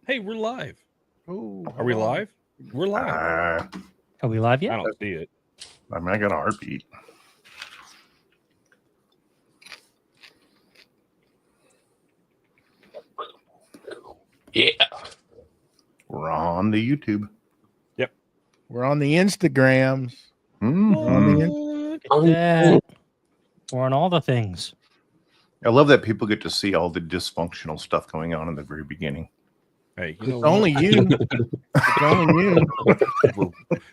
Hey, we're live. Ooh, Are we live? We're live. Are we live yet? I don't see it. I mean, I got a heartbeat. Yeah. We're on the YouTube. Yep. We're on the Instagrams. Yeah. We're on all the things. I love that people get to see all the dysfunctional stuff going on in the very beginning. Hey, It's only you. It's only you.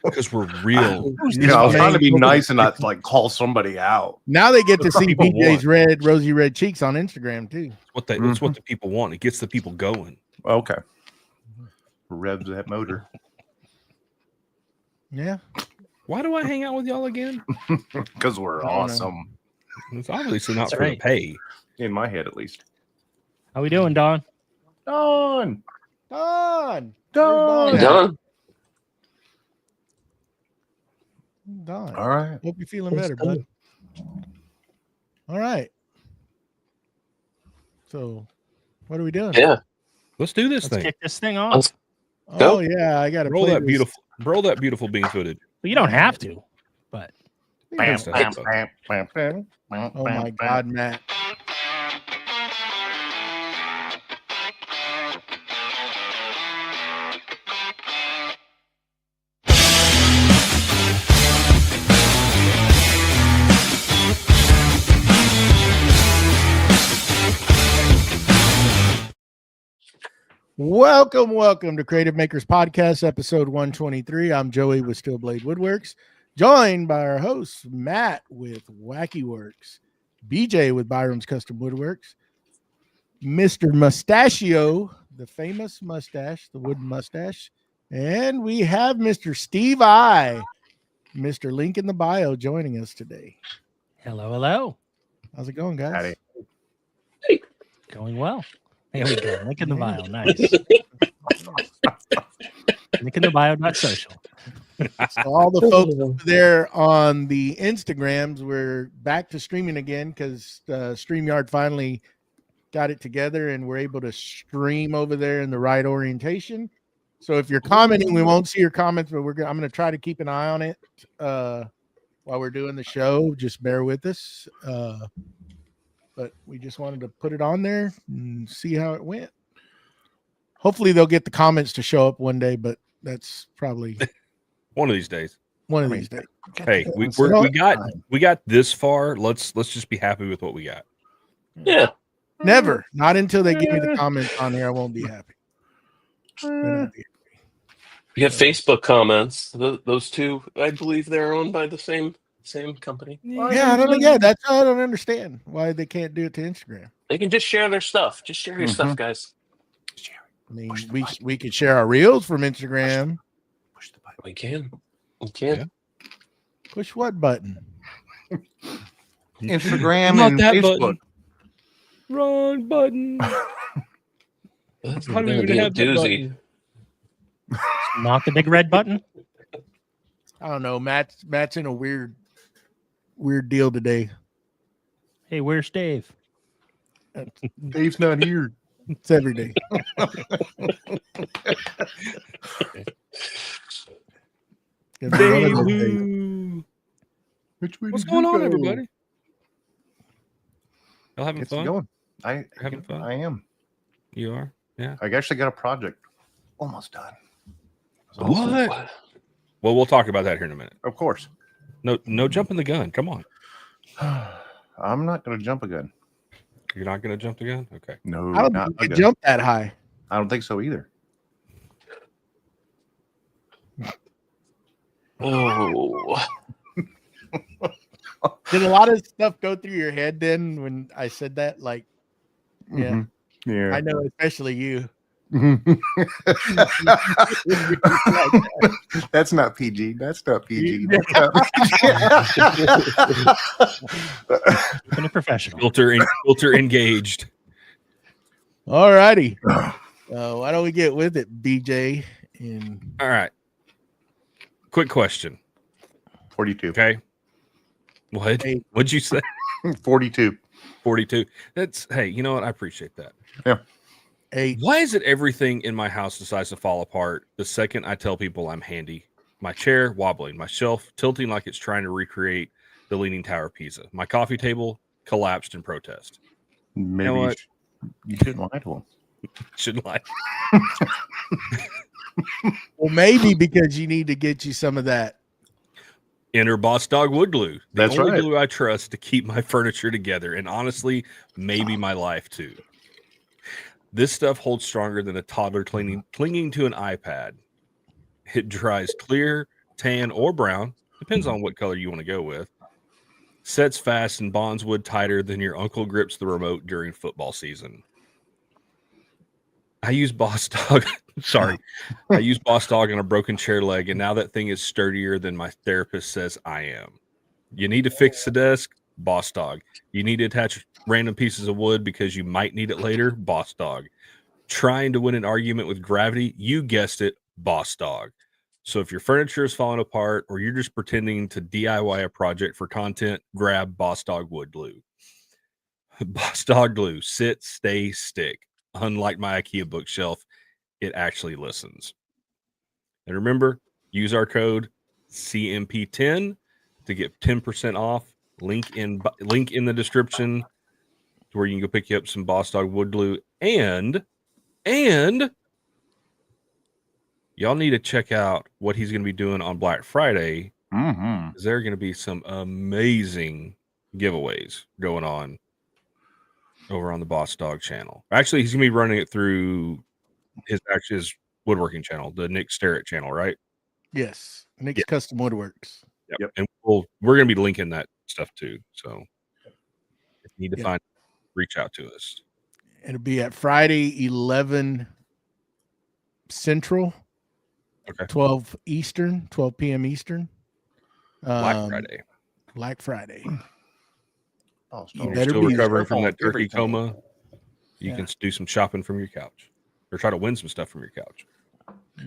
because we're real. I was trying to be nice and not like call somebody out. Now they get to see People BJ's rosy red cheeks on Instagram too. It's what the people want. It gets the people going. Okay. Revs that motor. Yeah. Why do I hang out with y'all again? Because we're I don't know. awesome. It's obviously not That's for the right. pay. In my head, at least. How we doing, Don? Done. Don. Done. Done. Don. All right. Hope you're feeling better, bud. All right. So, what are we doing? Yeah. Let's do this Let's thing. kick this thing off. Let's- Oh Go. yeah, I got to Roll that beautiful bean footage. Well, you don't have to, but Bam, Bam, bam, bam, bam, bam, bam, Oh my bam, God, Matt. Welcome to Creative Makers Podcast, episode 123. I'm Joey with Steel Blade Woodworks, joined by our host, Matt with Wacky Works, BJ with Byram's Custom Woodworks, Mr. Mustachio, the famous mustache, the wooden mustache, and we have Mr. Steve I, Mr. Link in the Bio, joining us today. hello. How's it going, guys? Howdy. Going well. There we go. Link in the bio. Nice. Link in the bio, not social. So all the folks over there on the Instagrams, we're back to streaming again because StreamYard finally got it together and we're able to stream over there in the right orientation. So if you're commenting, we won't see your comments, but I'm going to try to keep an eye on it while we're doing the show. Just bear with us. But we just wanted to put it on there and see how it went. Hopefully they'll get the comments to show up one day, but that's probably One of these days. one of these days. Hey, we got this far. Let's just be happy with what we got. Yeah. Never. Not until they give me the comments on here. I won't be happy. Then I'll be We have Facebook comments. Those two, I believe they're owned by the same company. Yeah, I don't know. Yeah, that's I don't understand why they can't do it to Instagram. They can just share their stuff. Just share your stuff, guys. I mean, we could share our reels from Instagram. Push the button. We can. We can. Yeah. Push what button? Instagram Not and that Facebook. button. Wrong button. That's How do we gonna even be a have that doozy. button? Not the big red button. I don't know. Matt's in a weird deal today. Hey, where's Dave? Dave's not here. It's every day. Dave. Which way What's did you going on, go? everybody? Y'all having It's fun? going. I Having fun? I am. You are? Yeah. I actually got a project almost done. What? Well, we'll talk about that here in a minute. Of course. No jumping the gun. Come on. I'm not going to jump again. You're not going to jump the gun? Okay. No, I don't not think you again. can jump that high. I don't think so either. Oh. Did a lot of stuff go through your head then when I said that? Like, yeah, Mhm. Yeah. I know, especially you. That's not PG. That's not PG. Been a professional. Filter engaged. All righty. Why don't we get with it, BJ? And All right. Quick question. 42. Okay. What? Hey. What'd you say? 42. 42. That's, hey, you know what? I appreciate that. Yeah. 8. Why is it everything in my house decides to fall apart the second I tell people I'm handy? My chair wobbling, my shelf tilting like it's trying to recreate the Leaning Tower of Pisa. My coffee table collapsed in protest. Maybe know what? you shouldn't lie to him. Shouldn't lie. Well, maybe because you need to get you some of that. Enter Boss Dog Wood Glue. The That's only right. glue I trust to keep my furniture together, and honestly, maybe my life too. This stuff holds stronger than a toddler clinging to an iPad. It dries clear, tan, or brown, depends on what color you want to go with. Sets fast and bonds wood tighter than your uncle grips the remote during football season. I use Boss Dog. Sorry. I use Boss Dog on a broken chair leg, and now that thing is sturdier than my therapist says I am. You need to fix the desk? Boss Dog. You need to attach random pieces of wood because you might need it later? Boss Dog. Trying to win an argument with gravity? You guessed it, Boss Dog. So if your furniture is falling apart or you're just pretending to DIY a project for content, grab Boss Dog Wood Glue. Boss Dog Glue. Sit, stay, stick. Unlike my IKEA bookshelf, it actually listens. And remember, use our code CMP10 to get 10% off. Link in the description to where you can go pick you up some Boss Dog Wood Glue. And y'all need to check out what he's going to be doing on Black Friday. Mm-hmm. There are going to be some amazing giveaways going on over on the Boss Dog channel. Actually, he's going to be running it through his woodworking channel, the Nick Starrett channel, right? Yes. Nick's Custom Woodworks. Yep. And we're going to be linking that stuff too. So if you need to reach out to us. It'll be at Friday, 11 Central, Okay. 12 p.m. Eastern. Black Friday. Oh, You You're better still be recovering there. from that turkey Everything. coma. You can do some shopping from your couch or try to win some stuff from your couch.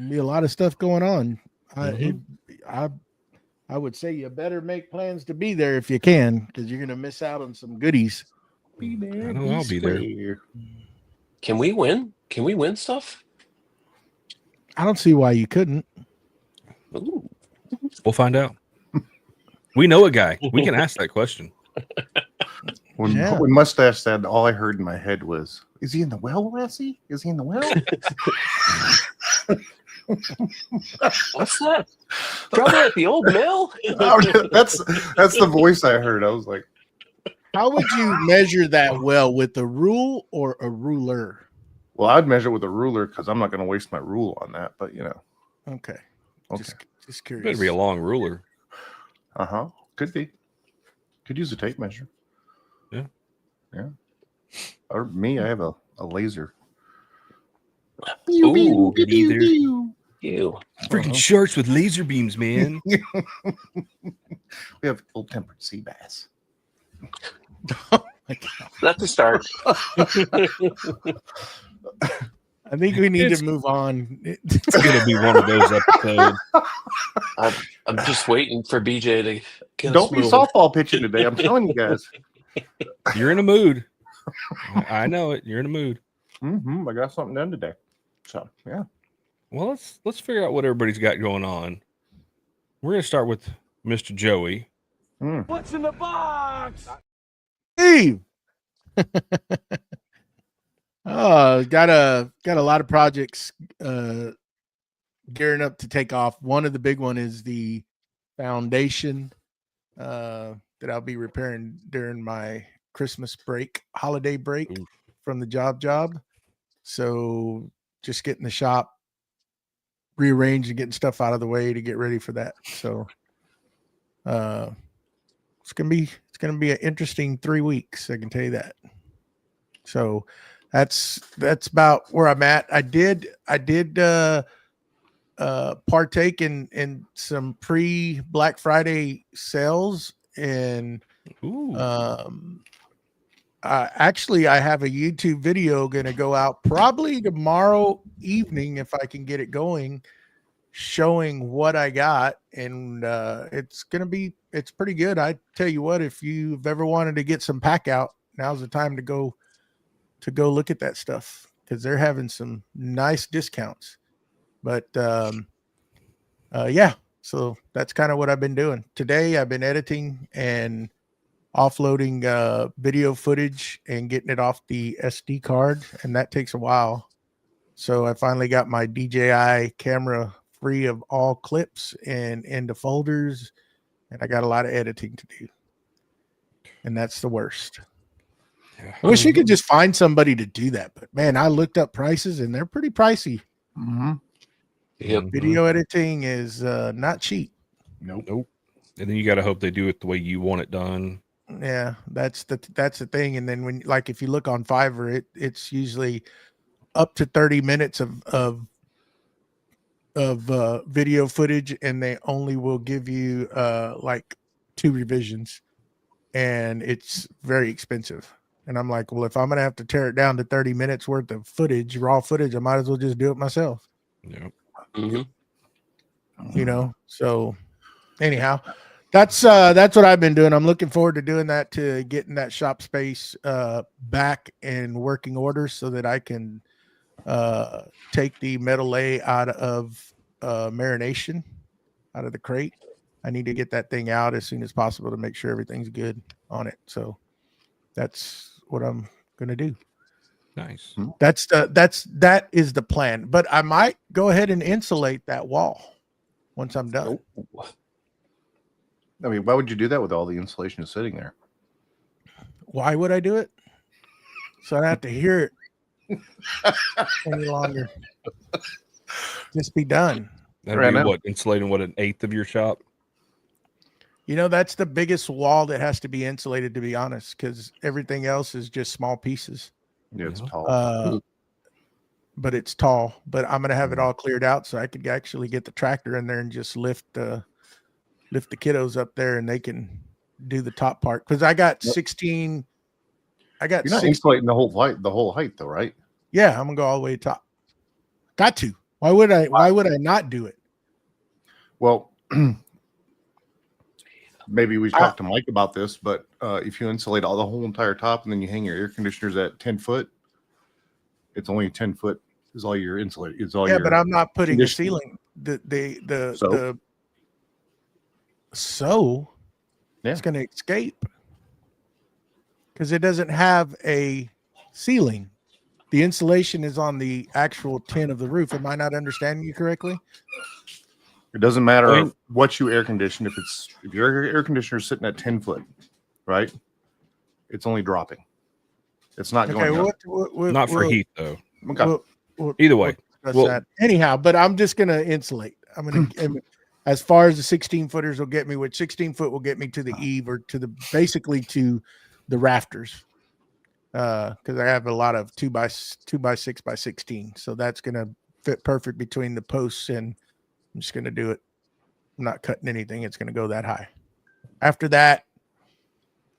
Be a lot of stuff going on. Mhm. I would say you better make plans to be there if you can, because you're going to miss out on some goodies. Be there. I know I'll be there. square. Can we win? Can we win stuff? I don't see why you couldn't. Ooh. We'll find out. We know a guy. We can ask that question. When Mustache said, all I heard in my head was, "Is he in the well, Lassie? Is he in the well?" What's that? Trouble at the old mill? that's the voice I heard. I was like, How would you measure that well, with a rule or a ruler? well, I'd measure with a ruler because I'm not going to waste my rule on that. But Okay. okay. Just curious. Better be a long ruler. Could be. Could use a tape measure. Yeah. Or me, I have a laser. Ooh, neither. ew. Freaking sharks with laser beams, man. We have ill-tempered sea bass. That's a start. I think we need to move on. It's gonna be one of those episodes. I'm just waiting for BJ to get Don't us be moving. softball pitching today. I'm telling you guys. You're in a mood. I know it. You're in a mood. I got something done today. So yeah. Well, let's figure out what everybody's got going on. We're gonna start with Mr. Joey. What's in the box? Steve. Got a lot of projects gearing up to take off. One of the big one is the foundation that I'll be repairing during my Christmas break, holiday break from the job. So just getting the shop rearranged and getting stuff out of the way to get ready for that. So it's gonna be an interesting 3 weeks, I can tell you that. So that's about where I'm at. I did partake in some pre-Black Friday sales, and actually I have a YouTube video going to go out probably tomorrow evening if I can get it going, showing what I got, and it's pretty good. I tell you what, if you've ever wanted to get some pack out, now's the time to go look at that stuff, because they're having some nice discounts. But yeah, so that's kind of what I've been doing. Today I've been editing and offloading video footage and getting it off the SD card, and that takes a while. So I finally got my DJI camera free of all clips and into folders, and I got a lot of editing to do. And that's the worst. Yeah. I wish you could just find somebody to do that, but man, I looked up prices and they're pretty pricey. Mm-hmm. Yep. Video editing is not cheap. Nope. And then you got to hope they do it the way you want it done. Yeah, that's the thing. And then when, like, if you look on Fiverr, it's usually up to 30 minutes of video footage, and they only will give you like 2 revisions, and it's very expensive. And I'm like, well, if I'm gonna have to tear it down to 30 minutes worth of footage, raw footage, I might as well just do it myself. Yeah. Mm-hmm. You know. So anyhow, that's what I've been doing. I'm looking forward to doing that, to getting that shop space back in working order so that I can take the metal lay out of marination, out of the crate. I need to get that thing out as soon as possible to make sure everything's good on it. So that's what I'm gonna do. Nice. That is the plan. But I might go ahead and insulate that wall once I'm done. I mean, why would you do that with all the insulation sitting there? Why would I do it? So I don't have to hear it any longer. Just be done. That'd Right be now. what, insulating what, 1/8 of your shop? You know, that's the biggest wall that has to be insulated, to be honest, because everything else is just small pieces. Yeah, it's Yeah. tall. But it's tall. But I'm gonna have it all cleared out so I could actually get the tractor in there and just lift the kiddos up there, and they can do the top part. Because I got 16. I got You're not 16. insulating the whole height, though, right? Yeah, I'm gonna go all the way to top. Got to. Why would I not do it? Well, maybe we talked to Mike about this, but if you insulate the whole entire top and then you hang your air conditioners at 10 foot, it's only 10 foot is all your insulated. It's all Yeah, your but I'm not putting the conditioning. ceiling. So Yeah. it's gonna escape because it doesn't have a ceiling. The insulation is on the actual tin of the roof. Am I not understanding you correctly? It doesn't matter I mean- what you air condition. If your air conditioner is sitting at 10 foot, right? It's only dropping. It's not Okay, going up. Not for heat, though. Okay. Either way. That's Well- that. Anyhow, but I'm just gonna insulate. I'm gonna as far as the 16 footers will get me, which 16 foot will get me to the eave, or to the basically to the rafters. Because I have a lot of 2x6 by 16, so that's gonna fit perfect between the posts, and I'm just gonna do it. I'm not cutting anything. It's gonna go that high. After that,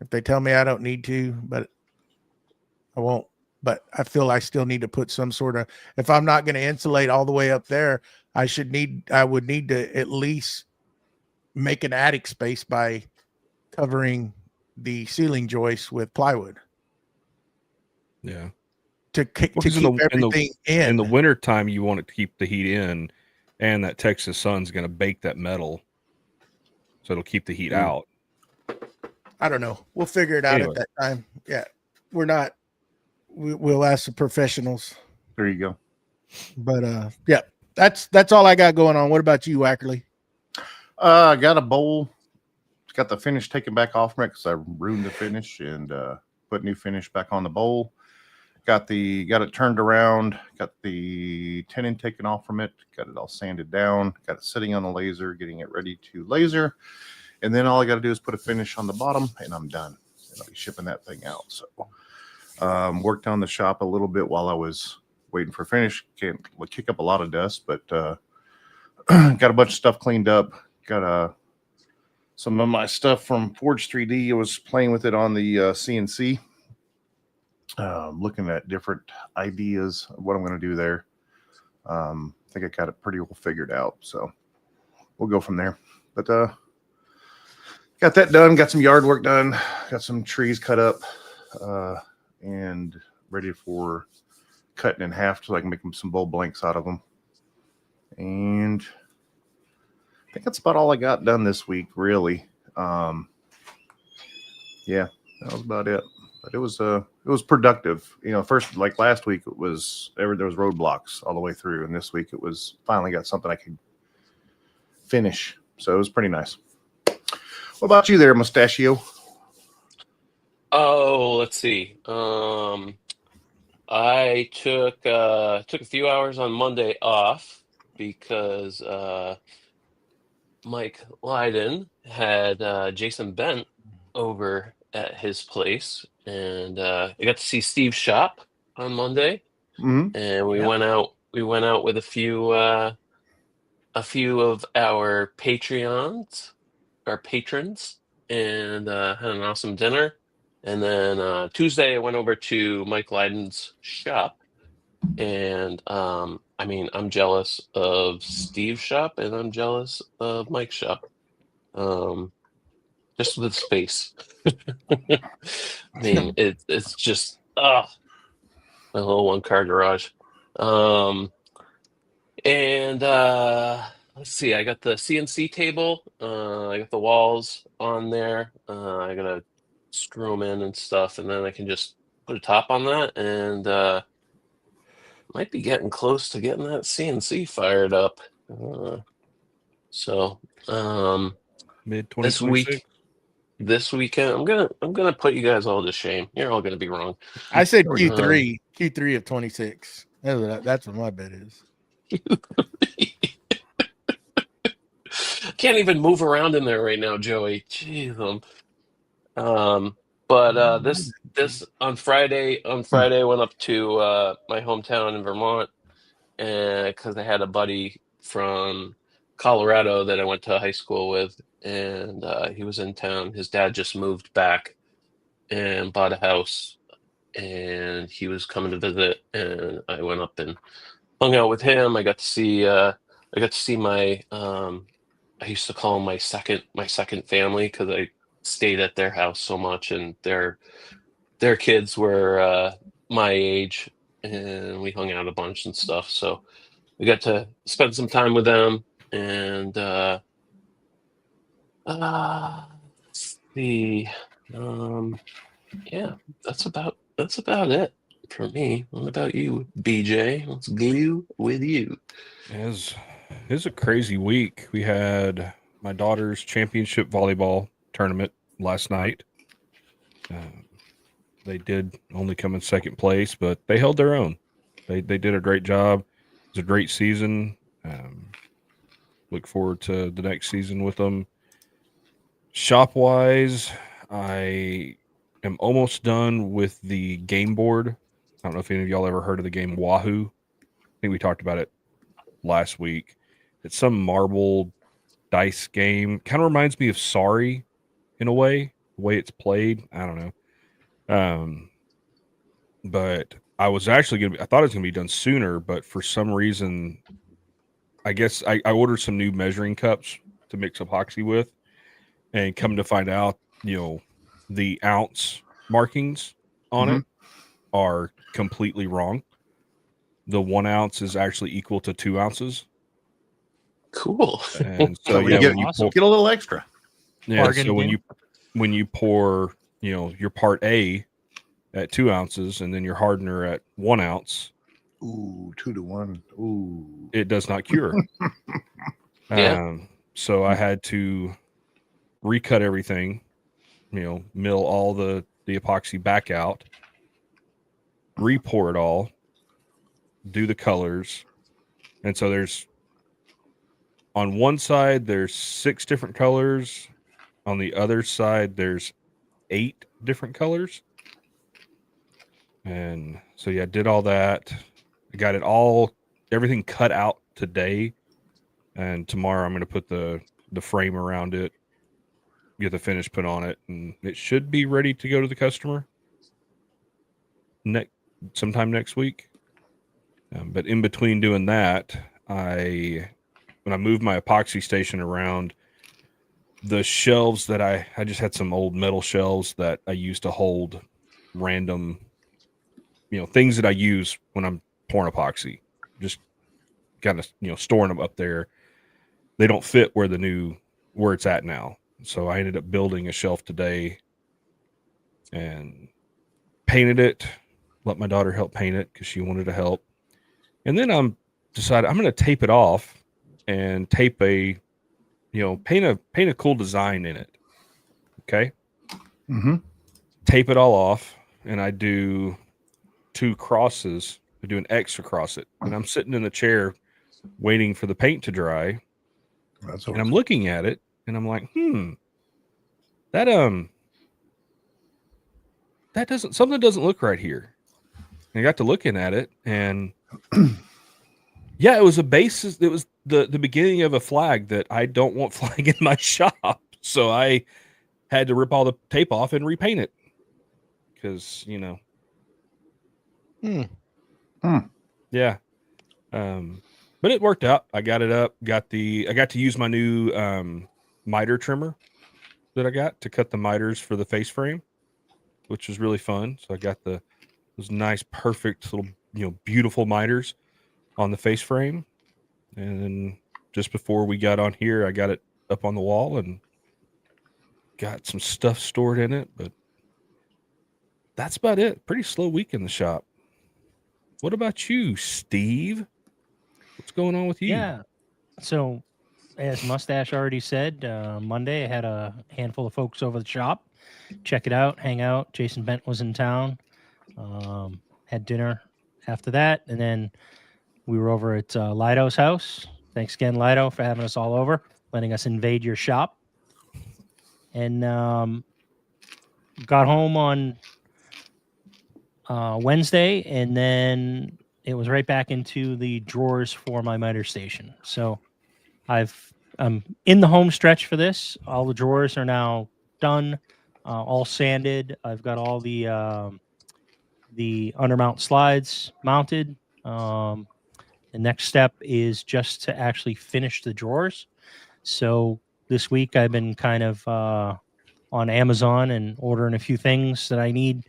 if they tell me I don't need to, but I won't. But I feel I still need to put some sort of. If I'm not going to insulate all the way up there, I would need to at least make an attic space by covering the ceiling joists with plywood. Yeah. To keep Well, 'cause everything in. In the wintertime, you want it to keep the heat in, and that Texas sun's going to bake that metal, so it'll keep the heat out. I don't know. We'll figure it out Anyway. at that time. Yeah, we're not. We'll ask the professionals. There you go. But yeah, that's all I got going on. What about you, Wackerly? I got a bowl. Got the finish taken back off from it because I ruined the finish, and put new finish back on the bowl. Got it turned around. Got the tenon taken off from it. Got it all sanded down. Got it sitting on the laser, getting it ready to laser. And then all I got to do is put a finish on the bottom, and I'm done. And I'll be shipping that thing out. So worked on the shop a little bit while I was waiting for finish. Can't kick up a lot of dust, but got a bunch of stuff cleaned up. Got some of my stuff from Forge 3D. I was playing with it on the CNC. Looking at different ideas of what I'm going to do there. I think I got it pretty well figured out. So we'll go from there. But got that done. Got some yard work done. Got some trees cut up. And ready for cutting in half so I can make them some bowl blanks out of them. And I think that's about all I got done this week, really. Yeah, that was about it. But it was productive. You know, first, like last week, there was roadblocks all the way through, and this week it was finally got something I could finish. So it was pretty nice. What about you there, Mustachio? Oh, let's see. I took a few hours on Monday off because Mike Lydon had Jason Bent over at his place, and I got to see Steve's shop on Monday, and we went out. We went out with a few of our patrons, and had an awesome dinner. And then Tuesday, I went over to Mike Lydon's shop, and I mean, I'm jealous of Steve's shop, and I'm jealous of Mike's shop. Just with space. I mean, it's just my little 1-car garage. And let's see, I got the CNC table. I got the walls on there. I gotta screw them in and stuff, and then I can just put a top on that, and might be getting close to getting that CNC fired up. So mid 2026. This weekend, I'm gonna put you guys all to shame. You're all gonna be wrong. I said Q3 of 26. That's what my bet is. Can't even move around in there right now, Joey. Jeez. But this on Friday, I went up to my hometown in Vermont, and because I had a buddy from Colorado that I went to high school with, and he was in town. His dad just moved back and bought a house, and he was coming to visit, and I went up and hung out with him. I got to see my I used to call them my second family, because I stayed at their house so much, and their kids were my age, and we hung out a bunch and stuff. So we got to spend some time with them, and let's see, yeah, that's about it for me. What about you, BJ? Let's glue with you. It was a crazy week. We had my daughter's championship volleyball tournament last night. They did only come in second place, but they held their own. They did a great job. It was a great season. Look forward to the next season with them. Shop-wise, I am almost done with the game board. I don't know if any of y'all ever heard of the game Wahoo. I think we talked about it last week. It's some marble dice game. Kind of reminds me of Sorry in a way, the way it's played. I don't know. But I was actually I thought it was going to be done sooner, but for some reason, I guess I ordered some new measuring cups to mix epoxy with, and come to find out, the ounce markings on it are completely wrong. The 1 ounce is actually equal to 2 ounces. Cool. And so So yeah, get when a little extra. so when you pour, your part A at 2 ounces, and then your hardener at 1 ounce, Ooh, 2 to 1. Ooh, it does not cure. Yeah. So I had to recut everything, mill all the epoxy back out, re-pour it all, do the colors. And so there's, on one side, there's 6 different colors. On the other side, there's 8 different colors. And so, yeah, did all that. I got everything cut out today. And tomorrow I'm going to put the frame around it, get the finish put on it, and it should be ready to go to the customer sometime next week. But in between doing that, when I moved my epoxy station around, the shelves that I just had some old metal shelves that I used to hold random things that I use when I'm pouring epoxy, just kind of, storing them up there. They don't fit where it's at now. So I ended up building a shelf today and painted it, let my daughter help paint it because she wanted to help. And then decided I'm going to tape it off and tape paint a cool design in it. Okay. Mm-hmm. Tape it all off. And I do 2 crosses. I do an X across it. And I'm sitting in the chair waiting for the paint to dry. And I'm looking at it and I'm like, something doesn't look right here. And I got to looking at it and yeah, it was a basis. It was the beginning of a flag that I don't want flag in my shop. So I had to rip all the tape off and repaint it. Because, yeah. But it worked out. I got it up. I got to use my new miter trimmer that I got to cut the miters for the face frame, which was really fun. So I got those nice, perfect little, beautiful miters on the face frame. And then just before we got on here, I got it up on the wall and got some stuff stored in it. But that's about it. Pretty slow week in the shop. What about you, Steve? What's going on with you? Yeah. So, as Mustache already said, Monday I had a handful of folks over the shop. Check it out, hang out. Jason Bent was in town. Had dinner after that, and then we were over at Lido's house. Thanks again, Lido, for having us all over, letting us invade your shop. And got home on Wednesday, and then it was right back into the drawers for my miter station. So I'm in the home stretch for this. All the drawers are now done, all sanded. I've got all the undermount slides mounted. The next step is just to actually finish the drawers. So this week I've been kind of on Amazon and ordering a few things that I need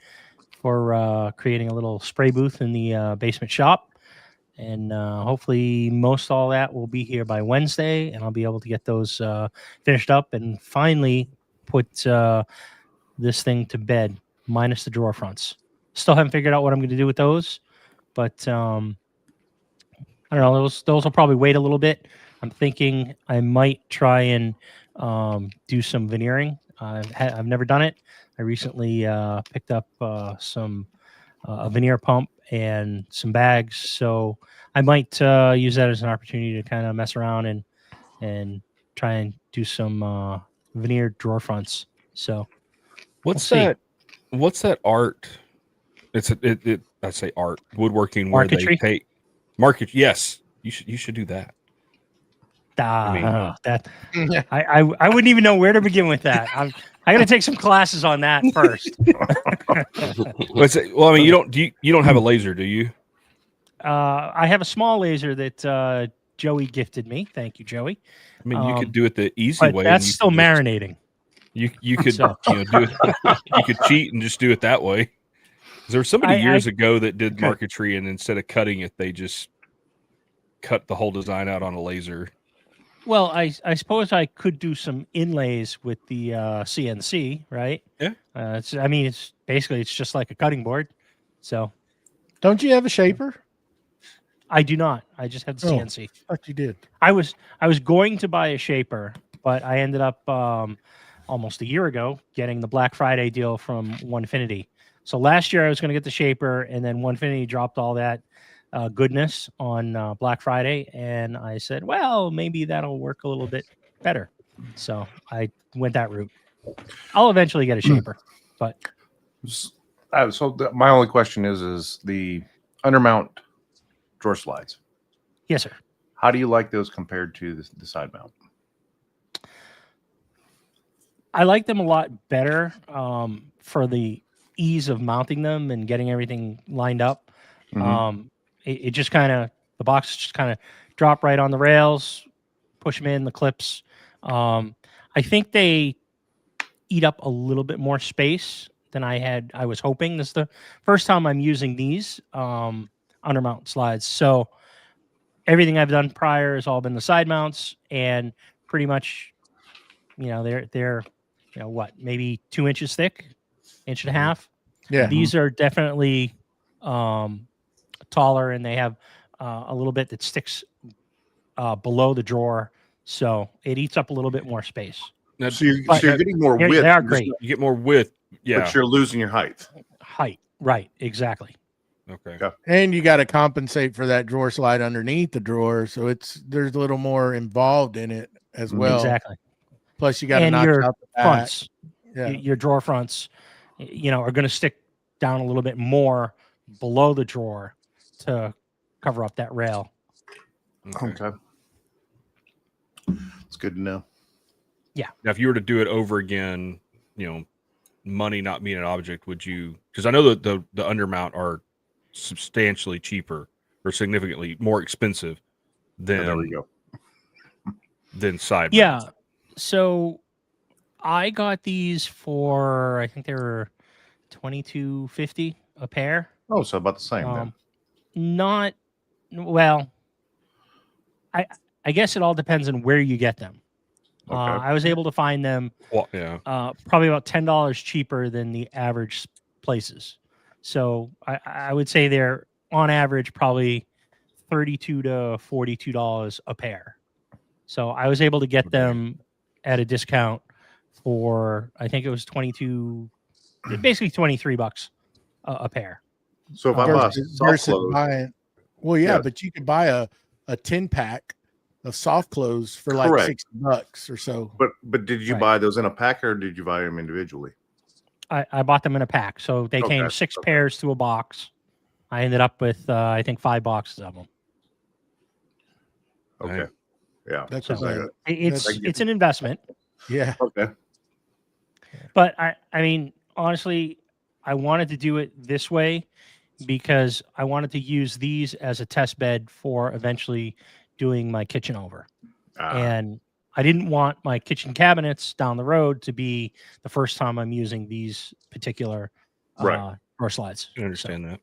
for creating a little spray booth in the basement shop. And hopefully most all that will be here by Wednesday, and I'll be able to get those finished up and finally put this thing to bed, minus the drawer fronts. Still haven't figured out what I'm going to do with those, but I don't know. Those will probably wait a little bit. I'm thinking I might try and do some veneering. I've never done it. I recently picked up a veneer pump and some bags, so I might use that as an opportunity to kind of mess around and try and do some veneer drawer fronts. So what's that art? I say art woodworking where marquetry? They take market. Yes, you should do that. I wouldn't even know where to begin with that. I got to take some classes on that first. Well, I mean, you don't have a laser, do you? I have a small laser that Joey gifted me. Thank you, Joey. I mean, you could do it the easy way. That's still marinating. You could do it. You could cheat and just do it that way. There was somebody years ago that did marquetry, and instead of cutting it, they just cut the whole design out on a laser. Well, I suppose I could do some inlays with the CNC, right? Yeah. It's basically just like a cutting board. So, Don't you have a shaper? I do not. I just have the CNC. I thought you did. I was going to buy a shaper, but I ended up almost a year ago getting the Black Friday deal from Onefinity. So last year I was going to get the shaper, and then Onefinity dropped all that goodness on Black Friday, and I said, well, maybe that'll work a little bit better. So I went that route. I'll eventually get a shaper, but my only question is the undermount drawer slides. Yes, sir. How do you like those compared to the side mount? I like them a lot better for the ease of mounting them and getting everything lined up. Mm-hmm. It just kind of, the boxes just kind of drop right on the rails, push them in, the clips. I think they eat up a little bit more space than I was hoping. This is the first time I'm using these undermount slides. So everything I've done prior has all been the side mounts, and pretty much, they're maybe 2 inches thick, inch and a half. Yeah. These are definitely taller, and they have a little bit that sticks below the drawer, so it eats up a little bit more space. Now, So you're getting more They width, are great. you get more width. Yeah. but you're losing your height. Height, right? Exactly. Okay. Yeah. And you got to compensate for that drawer slide underneath the drawer, so there's a little more involved in it as well. Exactly. Plus, you got to And knock your out the back. fronts, Yeah. your drawer fronts, are going to stick down a little bit more below the drawer to cover up that rail. Okay. It's good to know. Now, if you were to do it over again, money not being an object, would you? Because I know that the undermount are substantially cheaper or significantly more expensive than There we go. than side Yeah. mounts. So I got these for, I think they were $22.50 a pair. Oh, so about the same then. Not well. I guess it all depends on where you get them. Okay. I was able to find them Well, yeah. probably about $10 cheaper than the average places. So I would say they're on average probably $32 to $42 a pair. So I was able to get them at a discount for, I think it was basically $23 a pair. So if I bought soft versus clothes, buying, well, yeah, Yeah. but you could buy a 10-pack of soft clothes for like Correct. $60 or so. but did you Right. buy those in a pack or did you buy them individually? I bought them in a pack. So they came Okay, 6 okay. pairs to a box. I ended up with, I think, 5 boxes of them. Okay. Right. Yeah. That's So what it's an investment. yeah. Okay. But I mean, honestly, I wanted to do it this way because I wanted to use these as a test bed for eventually doing my kitchen over. And I didn't want my kitchen cabinets down the road to be the first time I'm using these particular Right. drawer slides. I understand that.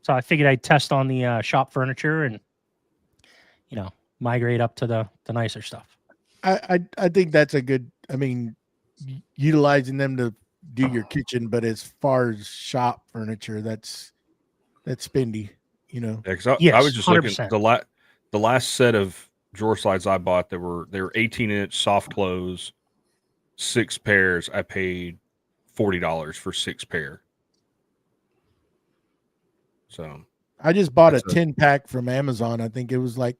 So I figured I'd test on the shop furniture and, migrate up to the nicer stuff. I think that's a good, utilizing them to do your kitchen, but as far as shop furniture, that's spendy, Yeah, because I Yes, was just looking 100%. the last set of drawer slides I bought. They were 18-inch soft close, 6 pairs. I paid $40 for 6 pair. So I just bought a That's 10-pack from Amazon. I think it was like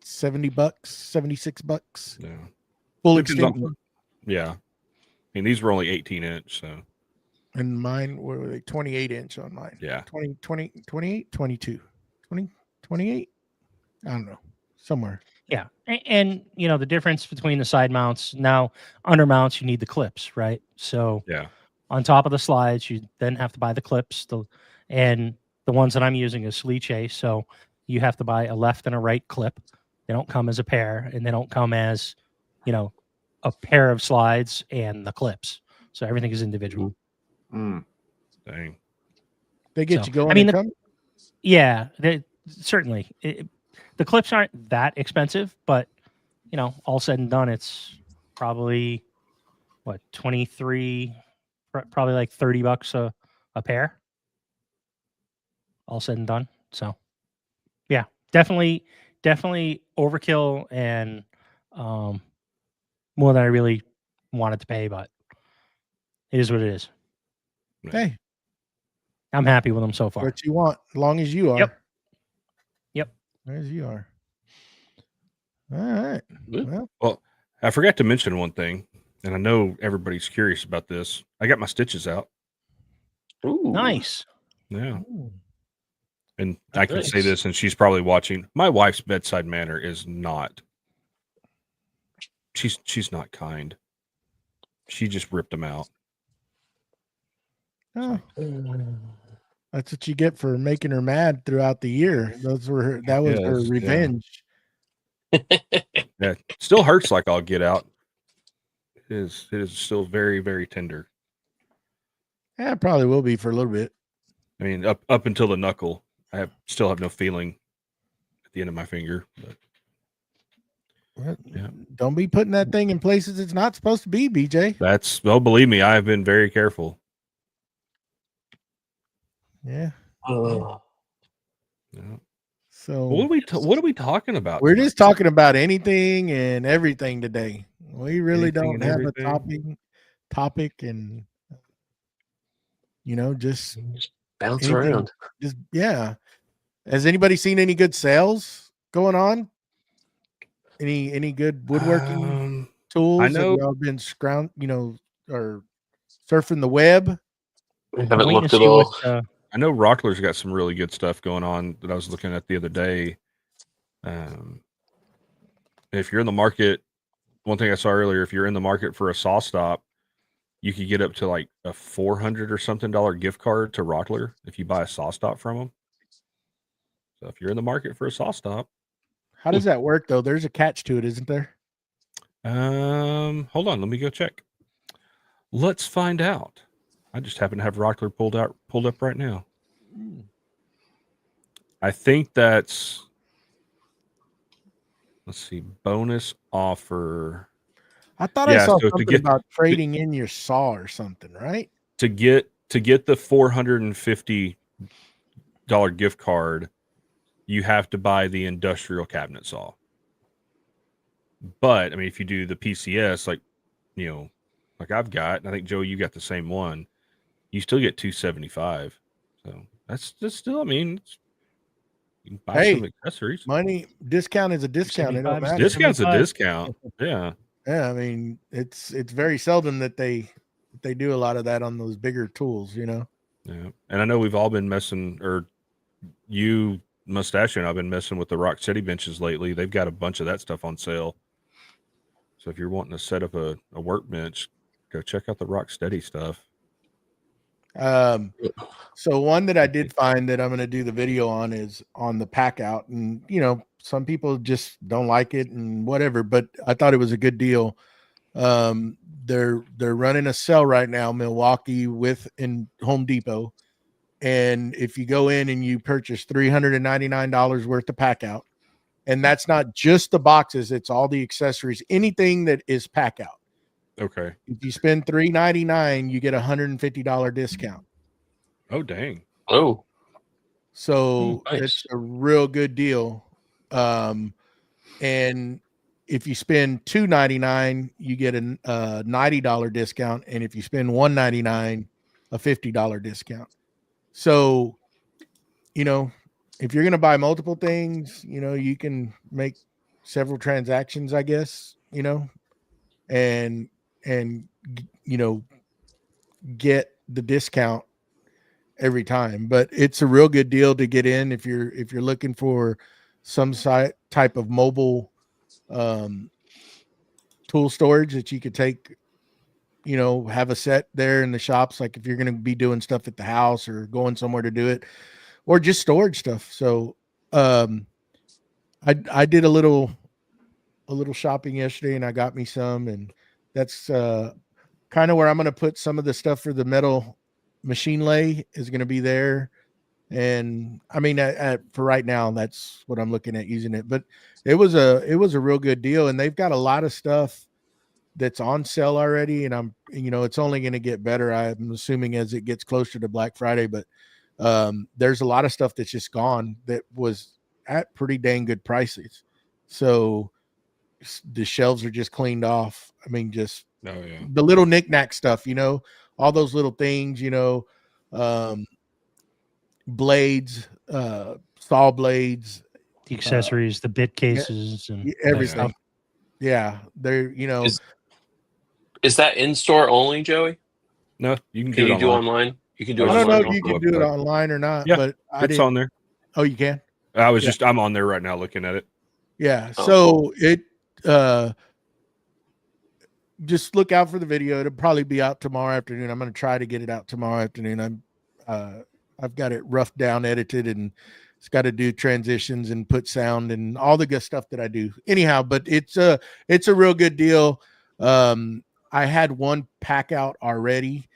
$70, $76, yeah, full Depends on- extent. yeah. I mean, these were only 18-inch, so And mine were like 28-inch on mine. yeah. 20, 28, 22, 20, 28. I don't know, somewhere. Yeah. And the difference between the side mounts, now under mounts, you need the clips, right? So Yeah. on top of the slides, you then have to buy the clips. And the ones that I'm using is Sliche. So you have to buy a left and a right clip. They don't come as a pair, and they don't come as, a pair of slides and the clips. So everything is individual. Mm. Dang. They get So, you going. I mean, and coming. Yeah, certainly. The clips aren't that expensive, but all said and done, it's probably what, 23, probably like $30 a pair. All said and done. So yeah, definitely overkill and more than I really wanted to pay, but it is what it is. Hey, I'm happy with them so far. what you want, as long as you are. Yep. As you are. All right. Yeah. Well, I forgot to mention one thing, and I know everybody's curious about this. I got my stitches out. Ooh. Nice. Yeah. ooh, And I can say Nice. this, and she's probably watching. My wife's bedside manner is not. She's not kind. She just ripped them out. oh, that's what you get for making her mad throughout the year. That was her Yes, yeah. revenge. Yeah, still hurts like I'll get out. It is still very, very tender. Yeah, it probably will be for a little bit. I mean, up until the knuckle, still have no feeling at the end of my finger. But yeah. Don't be putting that thing in places it's not supposed to be, BJ. Believe me, I have been very careful. Yeah. Yeah. So what are we talking about? We're just talking about anything and everything today. We really don't have a topic, and just bounce around. Just yeah. Has anybody seen any good sales going on? Any good woodworking tools? I know. Have y'all been or surfing the web? I haven't looked at all. I know Rockler's got some really good stuff going on that I was looking at the other day. If you're in the market, one thing I saw earlier, if you're in the market for a saw stop, you could get up to like a $400 or something gift card to Rockler if you buy a saw stop from them. So if you're in the market for a saw stop. How does that work though? There's a catch to it, isn't there? Hold on, let me go check. Let's find out. I just happen to have Rockler pulled up right now. I think that's, let's see, bonus offer. I thought I saw something about trading in your saw or something, right? To get the $450 gift card, you have to buy the industrial cabinet saw. But I mean, if you do the PCS, like I've got, and I think Joe, you got the same one, you still get $275. So that's still, I mean, you can buy some accessories. Money discount is a discount. It don't matter. Discount's a discount. Yeah. Yeah. I mean, it's very seldom that they do a lot of that on those bigger tools, Yeah. And I know we've all been messing, or you, Mustache, and I've been messing with the Rocksteady benches lately. They've got a bunch of that stuff on sale. So if you're wanting to set up a workbench, go check out the Rocksteady stuff. So one that I did find that I'm going to do the video on is on the pack out, and some people just don't like it and whatever, but I thought it was a good deal. They're running a sale right now, Milwaukee in Home Depot. And if you go in and you purchase $399 worth of pack out, and that's not just the boxes, it's all the accessories, anything that is pack out. Okay. If you spend $399, you get $150 discount. Oh, dang. Oh. So nice. It's a real good deal. And if you spend $299, you get a $90 discount. And if you spend $199, a $50 discount. So, if you're going to buy multiple things, you can make several transactions, I guess, and get the discount every time. But it's a real good deal to get in if you're looking for some type of mobile tool storage that you could take, have a set there in the shops, like if you're going to be doing stuff at the house or going somewhere to do it, or just storage stuff. So I did a little shopping yesterday, and I got me some, and that's kind of where I'm going to put some of the stuff for the metal machine lay is going to be there. And I mean, for right now, that's what I'm looking at using it, but it was a real good deal, and they've got a lot of stuff that's on sale already, and it's only going to get better, I'm assuming, as it gets closer to Black Friday. But there's a lot of stuff that's just gone that was at pretty dang good prices. So the shelves are just cleaned off. I mean, just the little knickknack stuff, all those little things, blades, saw blades, the accessories, the bit cases, and everything. Yeah, they're Is that in store only, Joey? No, you can do it online. You can do it online. I don't know if you can do it online or not. Yeah, but it's on there. Oh, you can? I'm on there right now looking at it. Yeah. So it just look out for the video. It'll probably be out tomorrow afternoon. I'm going to try to get it out tomorrow afternoon. I've got it roughed down, edited, and it's got to do transitions and put sound and all the good stuff that I do. Anyhow, but it's a real good deal. I had one pack out already,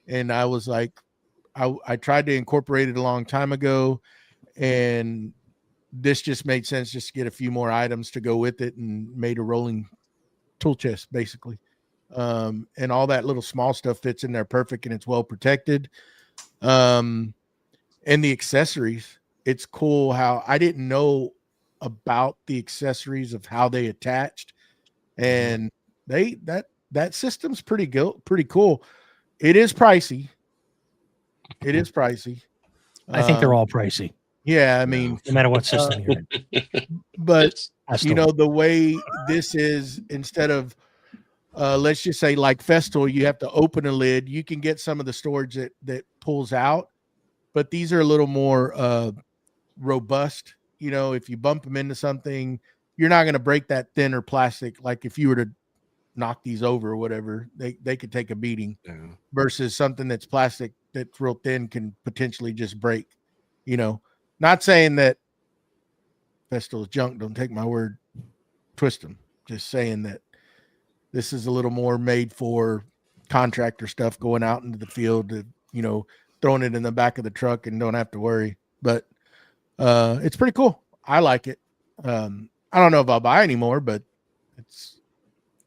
and I was like, I tried to incorporate it a long time ago, and this just made sense just to get a few more items to go with it, and made a rolling tool chest basically. And all that little small stuff fits in there perfect, and it's well protected. And the accessories, it's cool how I didn't know about the accessories of how they attached, and that system's pretty cool. It is pricey. I think they're all pricey, yeah, I mean, no matter what system you're in. but Festal. you know, the way this is, instead of let's just say like Festal, you have to open a lid. You can get some of the storage that pulls out, but these are a little more robust. You know, if you bump them into something, you're not going to break that thinner plastic. Like if you were to knock these over or whatever, they could take a beating. Yeah. Versus something that's plastic that's real thin can potentially just break. You know, not saying that Festal is junk. Don't take my word. Twist them. Just saying that this is a little more made for contractor stuff, going out into the field, to, you know, throwing it in the back of the truck and don't have to worry. But it's pretty cool. I like it. I don't know if I'll buy anymore, but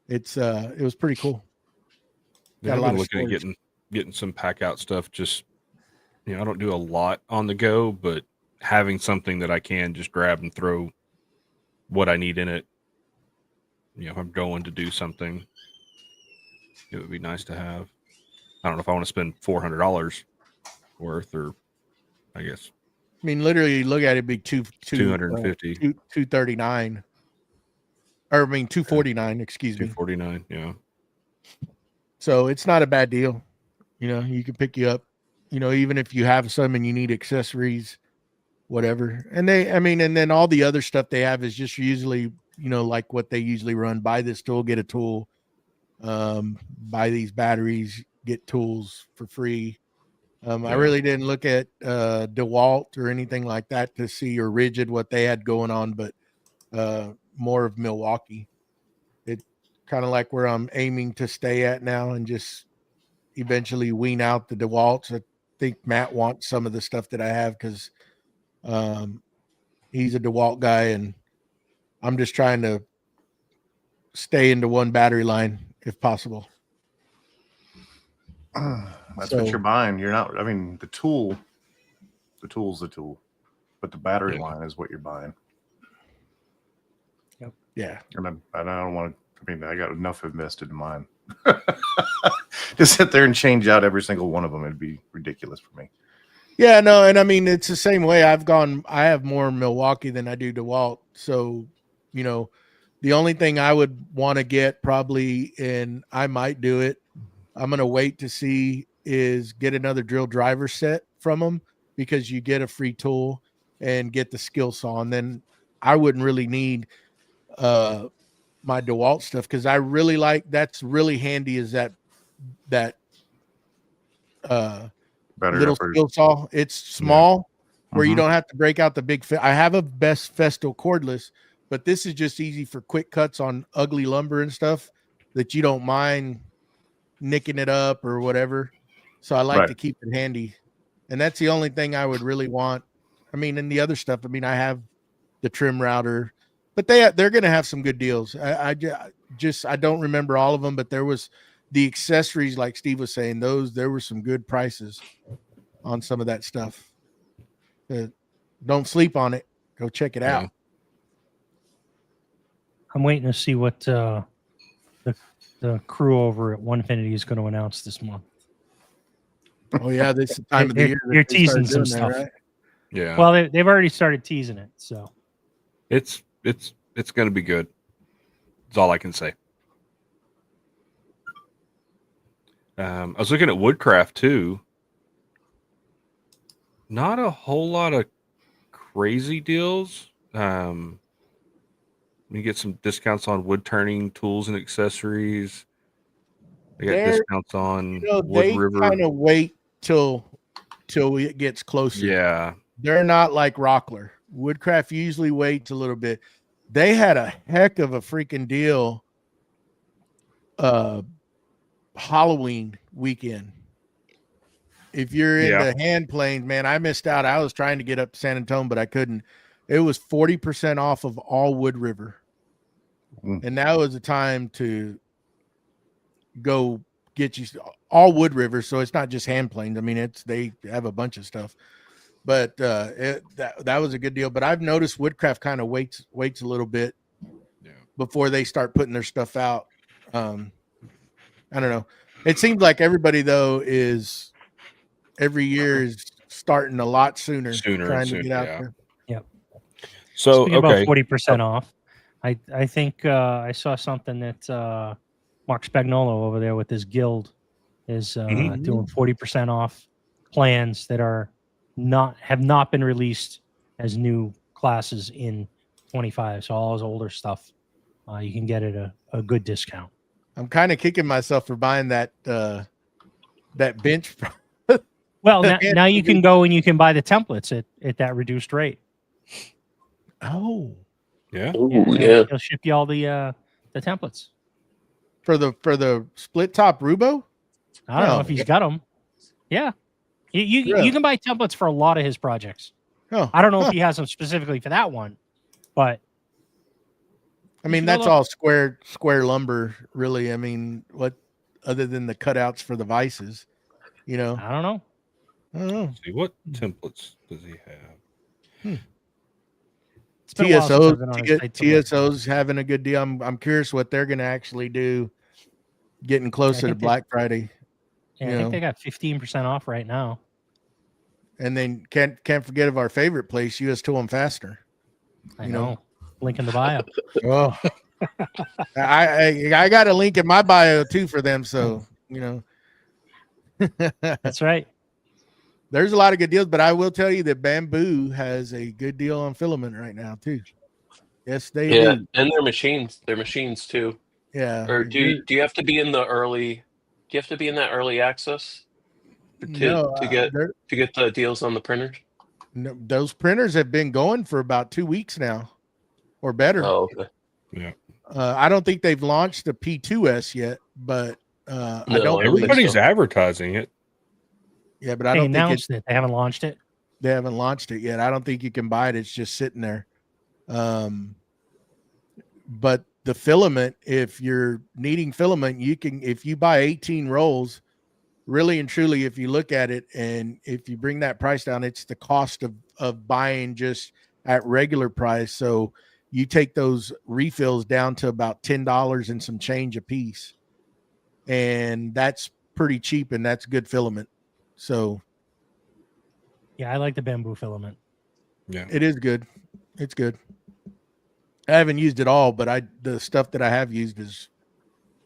it was pretty cool. Yeah, I've been looking at getting some pack out stuff. Just, you know, I don't do a lot on the go, but having something that I can just grab and throw what I need in it. You know, if I'm going to do something, it would be nice to have. I don't know if I want to spend $400 worth, or I guess. I mean, literally, you look at it, it'd be 250, 239, or I mean 249. Excuse me, 249. Yeah. So it's not a bad deal. You know, you can pick you up. You know, even if you have some and you need accessories, whatever. And and then all the other stuff they have is just usually, you know, like what they usually run. Buy this tool, get a tool. Buy these batteries, get tools for free. I really didn't look at DeWalt or anything like that to see, or Rigid, what they had going on, but more of Milwaukee. It kind of like where I'm aiming to stay at now, and just eventually wean out the DeWalts. I think Matt wants some of the stuff that I have because he's a DeWalt guy, and I'm just trying to stay into one battery line if possible. That's what you're buying. You're not, I mean, the tool's the tool, but the battery line is what you're buying. Yep. Yeah. And I don't want to, I mean, I got enough invested in mine. To sit there and change out every single one of them, it'd be ridiculous for me. Yeah, no, and I mean, it's the same way. I have more Milwaukee than I do DeWalt. So, you know, the only thing I would want to get probably, and I might do it, I'm going to wait to see, is get another drill driver set from them, because you get a free tool and get the skill saw. And then I wouldn't really need my DeWalt stuff, because I really like, that's really handy, is that little skill saw. It's small, where you don't have to break out the big I have a best Festo cordless, but this is just easy for quick cuts on ugly lumber and stuff that you don't mind nicking it up or whatever. So I like to keep it handy, and that's the only thing I would really want. I mean, and the other stuff, I mean, I have the trim router, but they're going to have some good deals. I don't remember all of them, but there was the accessories, like Steve was saying, there were some good prices on some of that stuff. Don't sleep on it. Go check it out. I'm waiting to see what the crew over at Onefinity is going to announce this month. Oh yeah, this is the time of the year. You're teasing some stuff, right? Yeah. Well, they've already started teasing it, so it's going to be good. That's all I can say. I was looking at Woodcraft too. Not a whole lot of crazy deals. You get some discounts on wood turning tools and accessories. They got discounts on Wood River. Kind of wait till it gets closer. Yeah, they're not like Rockler. Woodcraft usually waits a little bit. They had a heck of a freaking deal Halloween weekend. if you're into hand planes, man, I missed out. I was trying to get up to San Antonio, but I couldn't. It was 40% off of all Wood River. And that was the time to go get you all Wood River. So it's not just hand planes. I mean, they have a bunch of stuff, but that was a good deal. But I've noticed Woodcraft kind of waits a little bit before they start putting their stuff out. I don't know. It seems like everybody though is every year is starting a lot sooner trying to get out there. Yep. So speaking about 40% off, I think I saw something that Mark Spagnolo over there with his guild is doing 40% off plans that have not been released as new classes in 25. So all his older stuff, you can get at a good discount. I'm kind of kicking myself for buying that bench. Well, now you can go and you can buy the templates at that reduced rate. Oh, yeah. He'll ship you all the templates for the split top Rubo. I don't know if he's got them. Yeah, you can buy templates for a lot of his projects. Oh, I don't know if he has them specifically for that one, but I mean that's all square lumber, really. I mean, what other than the cutouts for the vices, I don't know. Let's see, what templates does he have? TSO's having a good deal. I'm curious what they're going to actually do, getting closer to Black Friday. Yeah, I think they got 15% off right now. And then can't forget of our favorite place, US Tool and Fastener. I know. Link in the bio. Oh, I got a link in my bio too for them. So that's right. There's a lot of good deals, but I will tell you that Bamboo has a good deal on filament right now too. Yes, they do. And their machines too. Yeah. Or do you have to be in the early? Do you have to be in that early access to get the deals on the printers? No, those printers have been going for about 2 weeks now, or better. Oh, okay. Yeah. I don't think they've launched the P2S yet, but I don't. Everybody's advertising it. Yeah, but I don't think they haven't launched it. They haven't launched it yet. I don't think you can buy it. It's just sitting there. But the filament, if you're needing filament, you can, if you buy 18 rolls, really and truly, if you look at it and if you bring that price down, it's the cost of buying just at regular price. So you take those refills down to about $10 and some change a piece. And that's pretty cheap and that's good filament. So, yeah, I like the Bamboo filament. Yeah, it is good. It's good. I haven't used it all, but the stuff that I have used is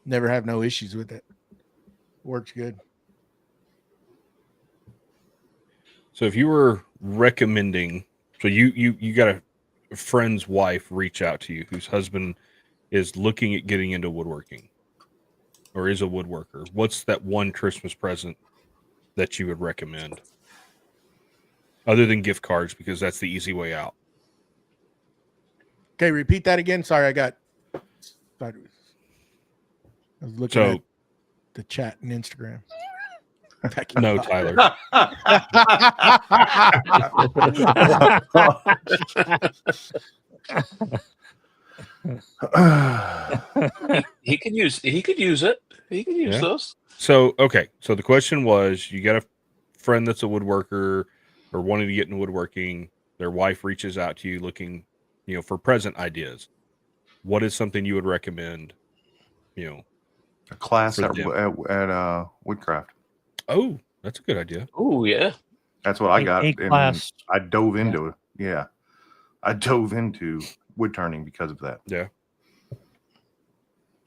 never have no issues with it. Works good. So if you were recommending, so you got a friend's wife reach out to you whose husband is looking at getting into woodworking or is a woodworker, what's that one Christmas present that you would recommend other than gift cards, because that's the easy way out? Okay, repeat that again. Sorry, I was looking at the chat and Instagram. No, Tyler. He could use it. He could use those. So the question was, you got a friend that's a woodworker or wanting to get into woodworking, their wife reaches out to you looking, for present ideas. What is something you would recommend, a class at Woodcraft. Oh, that's a good idea. Oh, yeah. That's what I got. A class. I dove into it. Yeah. I dove into wood turning because of that. Yeah.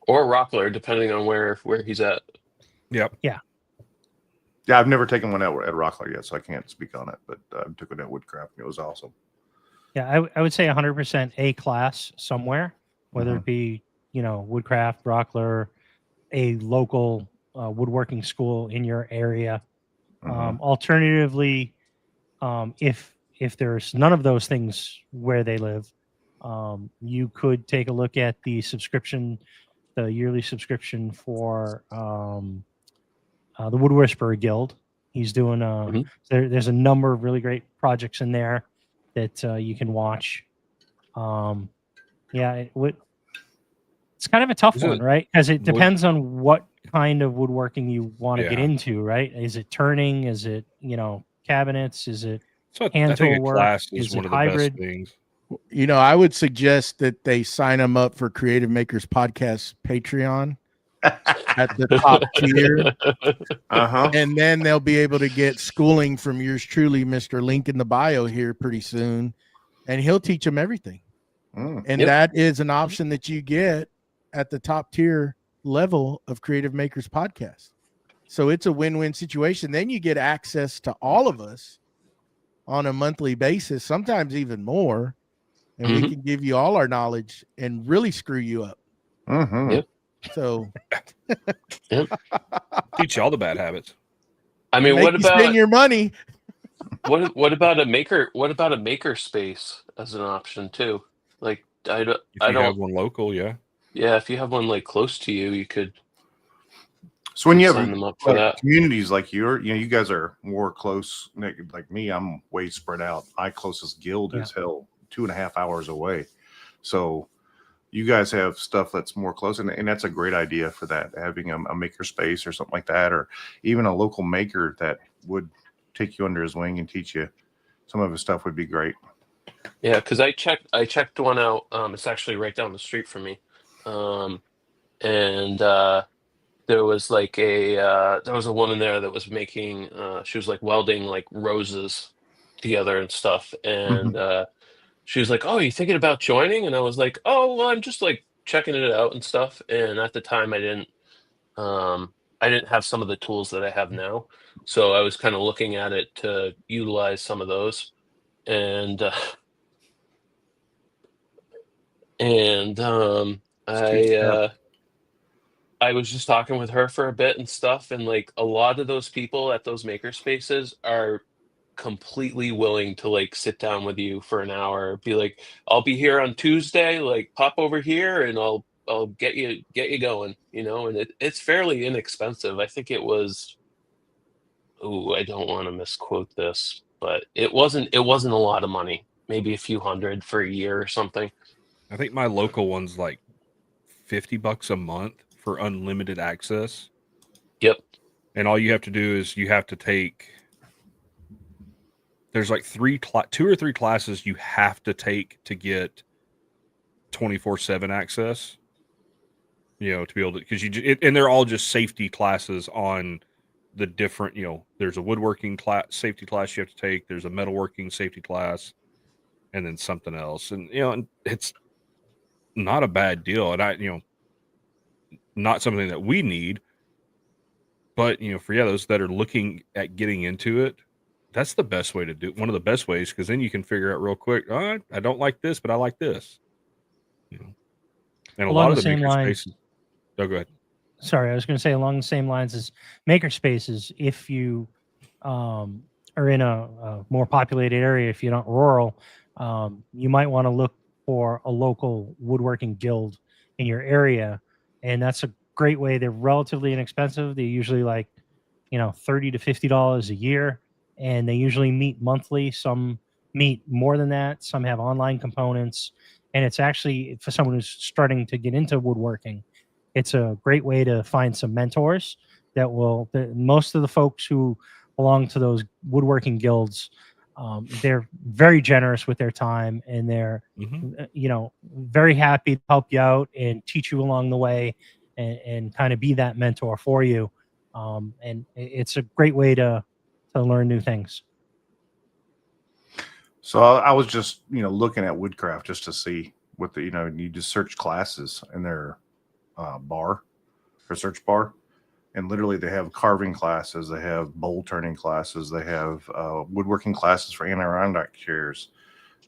Or Rockler, depending on where he's at. Yep. Yeah. Yeah, I've never taken one at Rockler yet, so I can't speak on it, but I took it at Woodcraft. It was awesome. Yeah, I would say 100% a class somewhere, whether it be, Woodcraft, Rockler, a local woodworking school in your area. Alternatively, if there's none of those things where they live, you could take a look at the yearly subscription for the Wood Whisperer Guild. He's doing there's a number of really great projects in there that you can watch. Yeah, it's kind of a tough one, right? Because it depends on what kind of woodworking you want to get into, right? Is it turning? Is it, cabinets? Is it hand tool work? Is it hybrid? Things. I would suggest that they sign them up for Creative Makers Podcast Patreon at the top tier. And then they'll be able to get schooling from yours truly, Mr. Link in the bio here pretty soon. And he'll teach them everything. And that is an option that you get at the top tier level of Creative Makers Podcast. So it's a win-win situation. Then you get access to all of us on a monthly basis, sometimes even more. And we can give you all our knowledge and really screw you up. So teach you all the bad habits. I mean, what about spend your money? What about a maker? What about a maker space as an option too? Like I don't have one local, yeah. Yeah, if you have one like close to you, you could. So when you have sign them up for that. communities like you guys are more close. Like me, I'm way spread out. My closest guild is 2.5 hours away. So you guys have stuff that's more close, and that's a great idea for that, having a maker space or something like that, or even a local maker that would take you under his wing and teach you some of his stuff would be great. Yeah, because I checked one out. It's actually right down the street from me, and there was like there was a woman there that was making. She was like welding like roses together and stuff, and she was like, "Oh, you thinking about joining?" And I was like, "Oh, well, I'm just like checking it out and stuff." And at the time, I didn't have some of the tools that I have now, so I was kind of looking at it to utilize some of those, and I was just talking with her for a bit and stuff, and like a lot of those people at those maker spaces are completely willing to like sit down with you for an hour, be like, I'll be here on Tuesday, like pop over here and I'll get you going, and it's fairly inexpensive. I think it was, I don't want to misquote this, but it wasn't a lot of money, maybe a few hundred for a year or something. I think my local one's like $50 a month for unlimited access. Yep. And all you have to do is you have to take, there's like 2 or 3 classes you have to take to get 24/7 access, to be able to, because and they're all just safety classes on the different, there's a woodworking safety class you have to take. There's a metalworking safety class, and then something else. And, and it's not a bad deal. And not something that we need, but, for those that are looking at getting into it, that's the best way to do it. One of the best ways, because then you can figure out real quick, I don't like this, but I like this. And a lot of the maker spaces. Oh, go ahead. Sorry, I was going to say along the same lines as maker spaces. If you are in a more populated area, if you're not rural, you might want to look for a local woodworking guild in your area, and that's a great way. They're relatively inexpensive. They're usually like $30 to $50 a year. And they usually meet monthly. Some meet more than that. Some have online components. And it's actually, for someone who's starting to get into woodworking, it's a great way to find some mentors most of the folks who belong to those woodworking guilds, they're very generous with their time, and they're, very happy to help you out and teach you along the way and kind of be that mentor for you. And it's a great way to learn new things. So I was just, looking at Woodcraft just to see what you just search classes in their bar or search bar. And literally they have carving classes. They have bowl turning classes. They have woodworking classes for Adirondack chairs,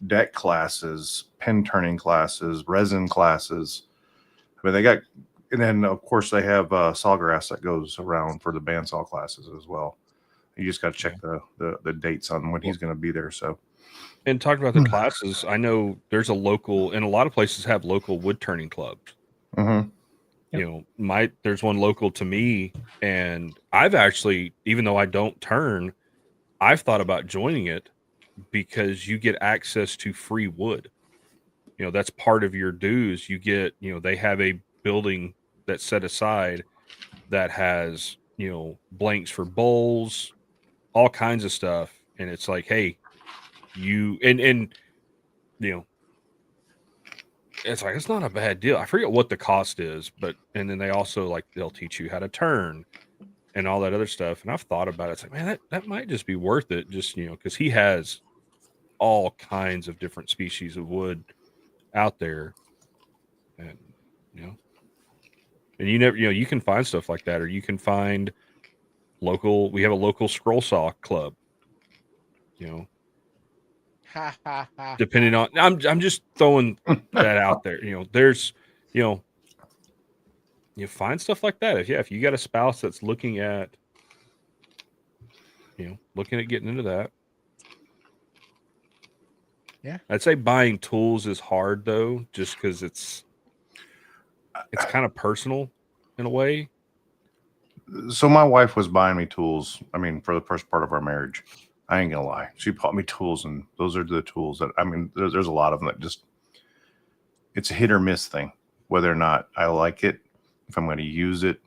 deck classes, pen turning classes, resin classes. I mean, and then of course they have sawgrass that goes around for the bandsaw classes as well. You just got to check the dates on when he's going to be there. So, and talking about the classes, I know there's and a lot of places have local wood turning clubs. You know, there's one local to me, and I've actually, even though I don't turn, I've thought about joining it because you get access to free wood. You know, that's part of your dues. You get, you know, they have a building that's set aside that has, you know, blanks for bowls, all kinds of stuff. And it's like, hey, you you know, it's like, it's not a bad deal. I forget what the cost is, but and then they also like they'll teach you how to turn and all that other stuff. And I've thought about it. It's like, man, that might just be worth it. Just, you know, because he has all kinds of different species of wood out there. And, you know, and you never, you know, you can find stuff like that, or you can find we have a local scroll saw club, you know, depending on, I'm just throwing that out there. You know, there's, you know, you find stuff like that. If you got a spouse that's looking at getting into that. Yeah. I'd say buying tools is hard though, just because it's kind of personal in a way. So my wife was buying me tools. I mean, for the first part of our marriage, I ain't gonna lie. She bought me tools, and those are the tools that, I mean, there's a lot of them that just, it's a hit or miss thing, whether or not I like it, if I'm going to use it.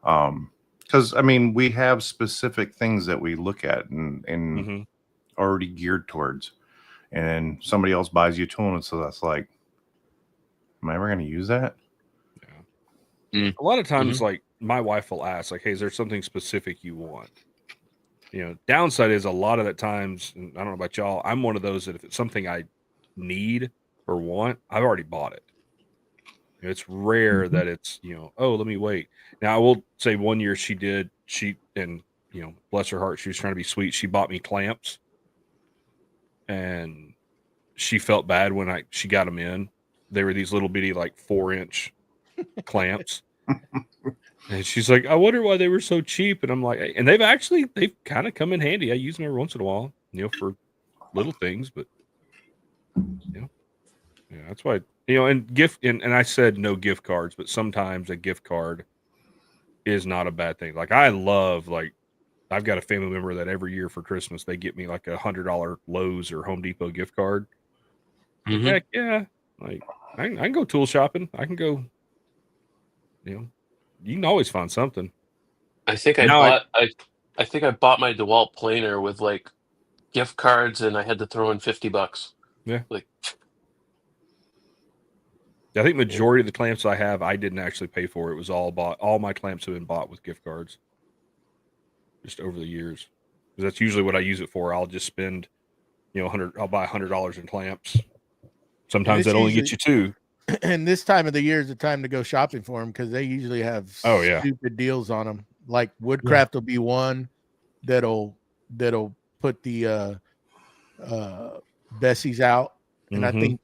Because I mean, we have specific things that we look at and already geared towards, and somebody else buys you a tool, and so that's like, am I ever going to use that? Yeah. A lot of times, like my wife will ask, like, "Hey, is there something specific you want?" You know, downside is a lot of the times, and I don't know about y'all, I'm one of those that if it's something I need or want, I've already bought it. You know, it's rare that it's, you know, oh, let me wait. Now I will say one year and you know, bless her heart, she was trying to be sweet. She bought me clamps, and she felt bad when she got them in. They were these little bitty, like 4-inch clamps. And she's like, I wonder why they were so cheap. And I'm like, and they've kind of come in handy. I use them every once in a while, you know, for little things, but you know, yeah, that's why, you know, and I said no gift cards, but sometimes a gift card is not a bad thing. Like I love, like I've got a family member that every year for Christmas, they get me like $100 Lowe's or Home Depot gift card. Heck yeah. Like I can go tool shopping. I can go, you know, you can always find something. I think I think I bought my DeWalt planer with like gift cards, and I had to throw in $50. Yeah. Like, I think majority of the clamps I have, I didn't actually pay for. It was all bought. All my clamps have been bought with gift cards just over the years. Because that's usually what I use it for. I'll just spend, you know, I'll buy $100 in clamps. Sometimes that only gets you 2. And this time of the year is the time to go shopping for them, because they usually have stupid deals on them. Like Woodcraft will be one that'll put the Bessies out, and I think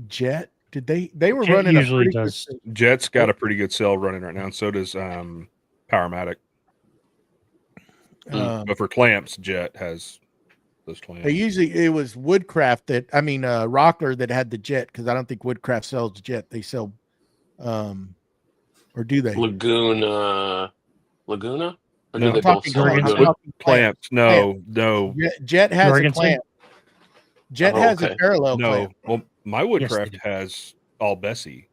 Jet they were Jet running usually does. Jet's got a pretty good sale running right now, and so does Powermatic. But for clamps, Jet has those clamps. It was Woodcraft Rockler that had the Jet, because I don't think Woodcraft sells Jet. They sell or do they? Laguna? Or No, do they both sell Laguna? Clamps. No. Jet has Jorgensen? a clamp. Jet has a parallel clamp. Well, my Woodcraft has all Bessie.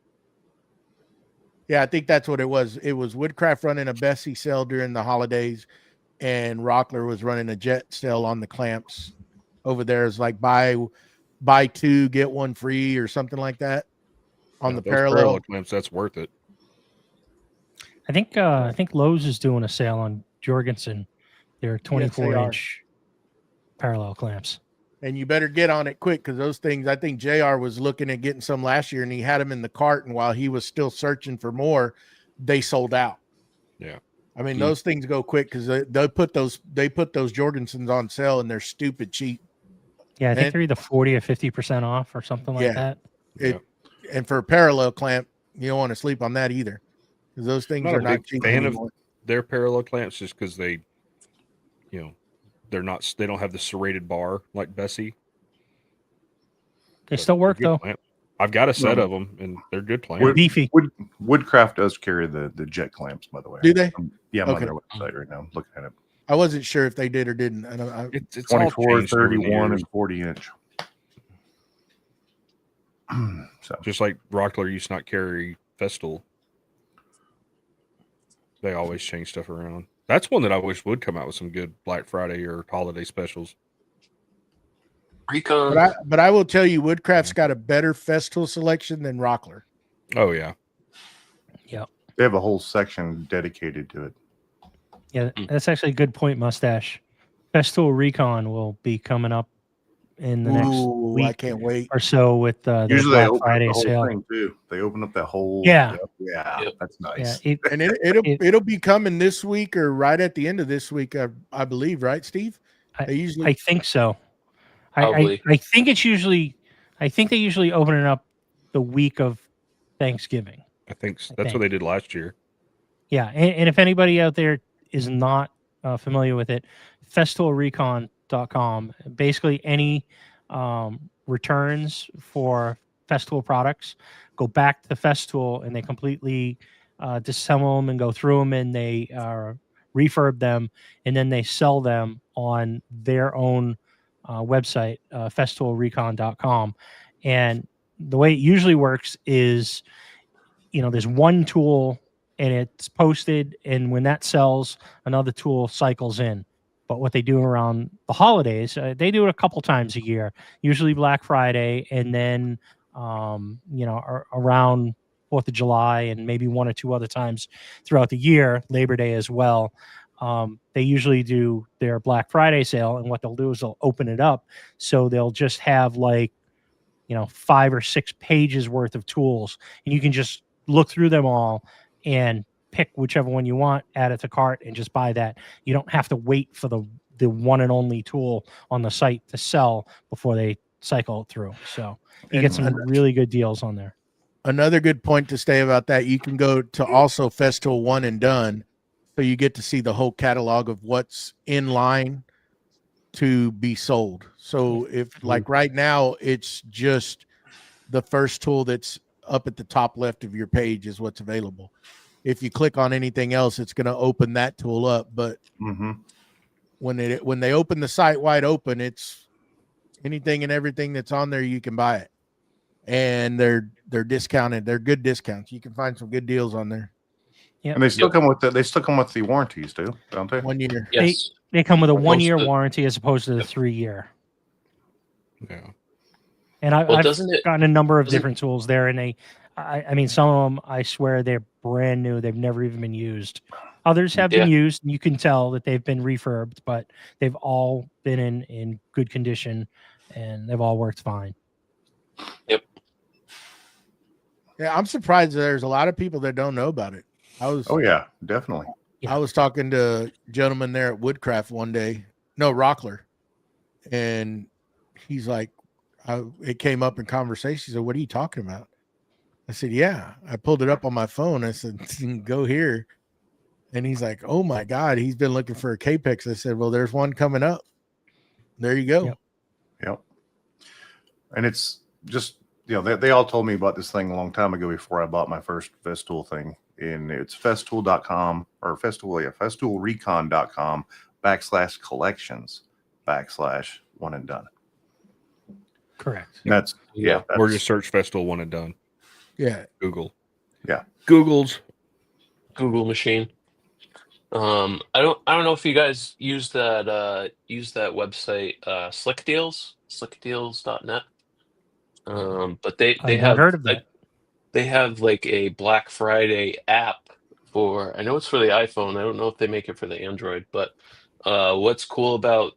Yeah, I think that's what it was. It was Woodcraft running a Bessie sale during the holidays, and Rockler was running a Jet sale on the clamps. Over there is like buy 2 get 1 free or something like that on the parallel clamps. That's worth it. I think Lowe's is doing a sale on Jorgensen. They're 24-inch parallel clamps. And you better get on it quick, because those things, I think JR was looking at getting some last year, and he had them in the cart, and while he was still searching for more, they sold out. Yeah. I mean, those things go quick, because they put those Jorgensens on sale, and they're stupid cheap. Yeah, I think they're either 40 or 50% off or something like that. And for a parallel clamp, you don't want to sleep on that either, because those things are not cheap anymore. Their parallel clamps, just because they, you know, they don't have the serrated bar like Bessie. They still work though. Clamp. I've got a set of them, and they're good plans. Wood, Beefy. Woodcraft does carry the jet clamps, by the way. Do they? Yeah, I'm Okay. on their website right now. I'm looking at it. I wasn't sure if they did or didn't. It's all 24, changed over the 31, years. and 40 inch. So Just like Rockler used to not carry Festool. They always change stuff around. That's one that I wish would come out with some good Black Friday or holiday specials. Recon. but I will tell you, Woodcraft's got a better Festool selection than Rockler. Oh yeah, they have a whole section dedicated to it. Yeah, that's actually a good point, Mustache. Festool Recon will be coming up in the next Ooh, I week can't wait. or so with the Usually they Black open up Friday the whole sale. thing too. They open up that whole Yeah. yeah, Yep. that's nice. Yeah, And it'll be coming this week or right at the end of this week, I believe, right, Steve? They usually I think so. Probably. I think it's usually. I think they usually open it up the week of Thanksgiving. I think that's what they did last year. Yeah, and if anybody out there is not familiar with it, festoolrecon.com. Basically, any returns for Festool products go back to the Festool, and they completely disassemble them and go through them, and they refurb them, and then they sell them on their own website, festoolrecon.com. And the way it usually works is, there's one tool and it's posted, and when that sells, another tool cycles in. But what they do around the holidays, they do it a couple times a year, usually Black Friday, and then around 4th of July, and maybe one or two other times throughout the year, Labor Day as well. They usually do their Black Friday sale, and what they'll do is they'll open it up. So they'll just have 5 or 6 pages worth of tools, and you can just look through them all and pick whichever one you want, add it to cart, and just buy that. You don't have to wait for the one and only tool on the site to sell before they cycle it through. So you get some really good deals on there. Another good point to say about that, you can go to also Festool One and Done, so you get to see the whole catalog of what's in line to be sold. So if like right now, it's just the first tool that's up at the top left of your page is what's available. If you click on anything else, it's going to open that tool up. But when they open the site wide open, it's anything and everything that's on there, you can buy it. And they're discounted. They're good discounts. You can find some good deals on there. Yeah. And they still come with the warranties too, don't they? 1 year. Yes. They come with a Opposed 1-year to- warranty as opposed to the 3-year. Yeah. And I've doesn't it- gotten a number of doesn't- different tools there, and I mean, some of them, I swear they're brand new. They've never even been used. Others have been used, and you can tell that they've been refurbed, but they've all been in good condition, and they've all worked fine. Yep. Yeah, I'm surprised there's a lot of people that don't know about it. Oh yeah, definitely. I was talking to a gentleman there at Woodcraft one day, Rockler, and he's like, it came up in conversation. He said, "What are you talking about?" I said, "Yeah." I pulled it up on my phone. I said, "Go here." And he's like, "Oh my God, he's been looking for a Capex." I said, "Well, there's one coming up. There you go." Yep. And it's just, they all told me about this thing a long time ago before I bought my first Festool thing. And it's festool.com or festoolrecon.com/collections/one and done. Correct. And that's Or just search Festool One and Done. Yeah. Google. Yeah. Google's. Google machine. I don't know if you guys use that website, slickdeals.net. But they I've have heard of that. they have like a Black Friday app I know it's for the iPhone. I don't know if they make it for the Android, but what's cool about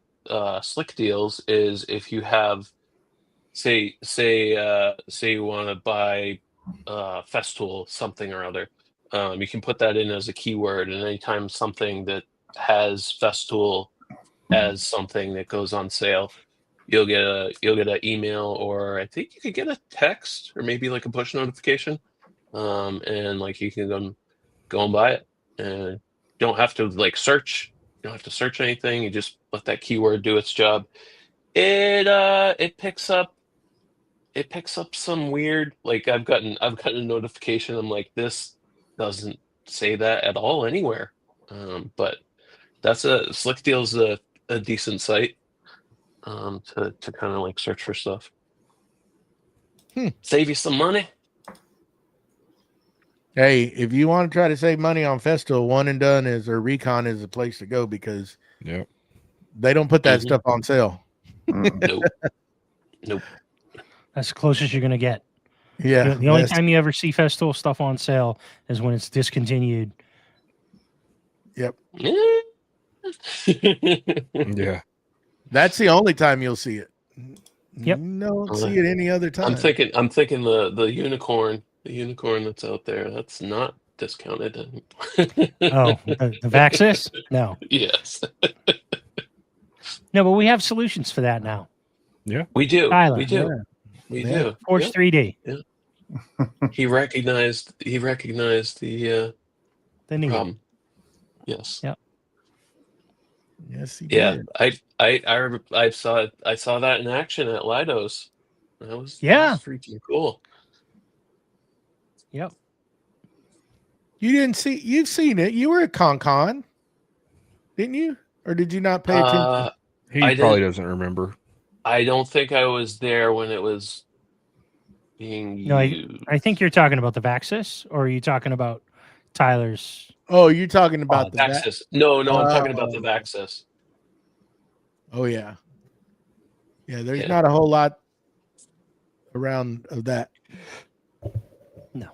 Slick Deals is if you have say you want to buy Festool something or other, you can put that in as a keyword, and anytime something that has Festool as something that goes on sale, you'll get an email, or I think you could get a text or maybe like a push notification, and like you can go and buy it, and don't have to search. You don't have to search anything. You just let that keyword do its job. It picks up it picks up some weird, like I've gotten a notification. I'm like, this doesn't say that at all anywhere. But that's Slick Deal's a decent site to kind of like search for stuff. Save you some money. Hey, if you want to try to save money on Festool, One and Done or Recon is the place to go because they don't put that stuff on sale. Nope. That's the closest you're going to get. Yeah. The only time you ever see Festool stuff on sale is when it's discontinued. Yep. Yeah. That's the only time you'll see it. Yep. No, don't see it any other time. I'm thinking the unicorn that's out there. That's not discounted. Oh, the Vaxxis? No. Yes. No, but we have solutions for that now. Yeah. We do. Tyler, We do. We do. Forge Yep. 3D. He recognized the need. problem. Yes. Yep. Yes, he Yeah. did. I saw that in action at Lido's. That was freaking cool. Yep. You've seen it. You were at Con, didn't you? Or did you not pay attention? He I probably didn't- doesn't remember. I don't think I was there when it was being No, used. I think you're talking about the Vaxxis, or are you talking about Tyler's? Oh, you're talking about the Vaxxis. No, I'm talking about the Vaxxis. Oh yeah. Yeah, there's Yeah. not a whole lot around of that. No.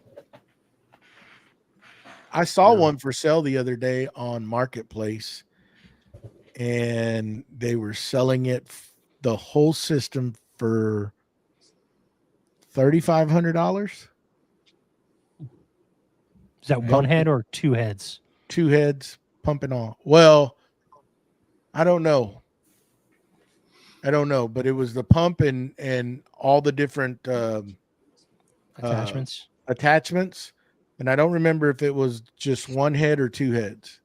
I saw one for sale the other day on Marketplace, and they were selling it the whole system for $3,500. Is that one head or two heads? Two heads pumping on. Well, I don't know, but it was the pump and all the different Attachments. attachments, and I don't remember if it was just one head or two heads.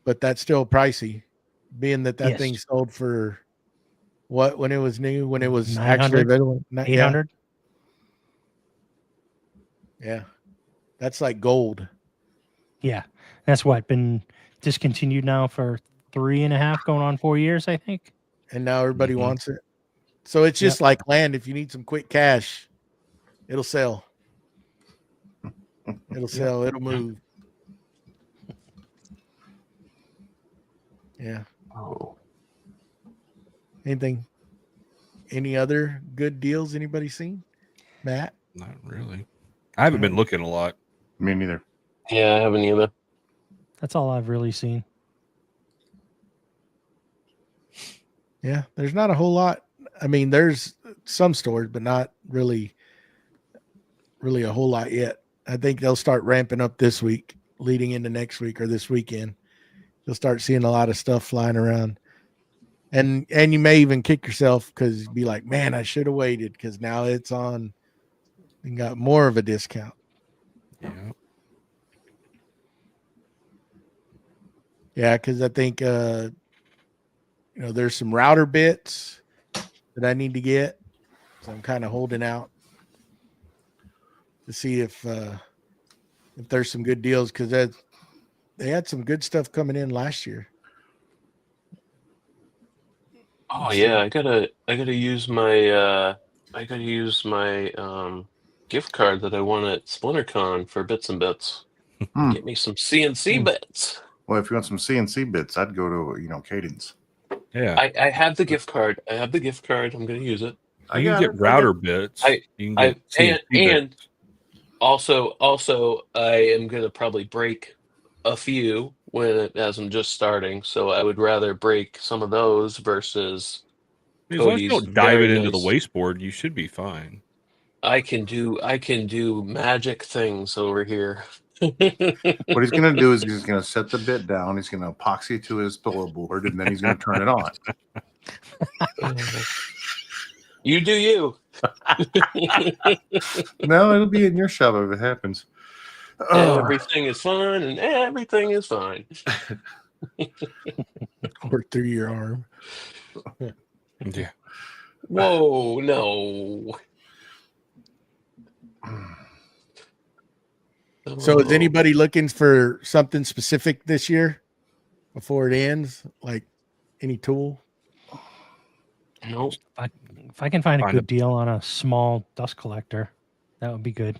But that's still pricey, being that Yes. thing sold for what when it was new, when it was 900, actually available, 800. Yeah, that's like gold. Yeah. That's what been discontinued now for 3.5 going on 4 years, I think. And now everybody wants it. So it's just like land. If you need some quick cash, it'll sell. It'll sell. It'll move. Yeah. Oh. Anything? Any other good deals anybody seen? Matt? Not really. I haven't been looking a lot. Me neither. Yeah, I haven't either. That's all I've really seen. Yeah, there's not a whole lot. I mean, there's some stores, but not really a whole lot yet. I think they'll start ramping up this week, leading into next week or this weekend. You'll start seeing a lot of stuff flying around. And you may even kick yourself because you'd be like, man, I should have waited because now it's on and got more of a discount. Yeah. Yeah, because I think there's some router bits that I need to get. So I'm kind of holding out to see if there's some good deals because they had some good stuff coming in last year. Oh yeah, I gotta use my gift card that I won at SplinterCon for Bits and Bits. Get me some CNC bits. Well, if you want some CNC bits, I'd go to Cadence. Yeah. I have the gift card. I'm gonna use it. You can get router bits. You can get CNC and bits. also I am gonna probably break a few as I'm just starting. So I would rather break some of those versus As long as you don't dive it very into the nice. wasteboard, you should be fine. I can do magic things over here. What he's going to do is he's going to set the bit down. He's going to epoxy to his pillow board, and then he's going to turn it on. You do you. No, it'll be in your shop if it happens. Everything is fun and everything is fine. Or through your arm. Yeah. Whoa, no. So is anybody looking for something specific this year before it ends? Like any tool? Nope. If I can find a Find good a- deal on a small dust collector, that would be good.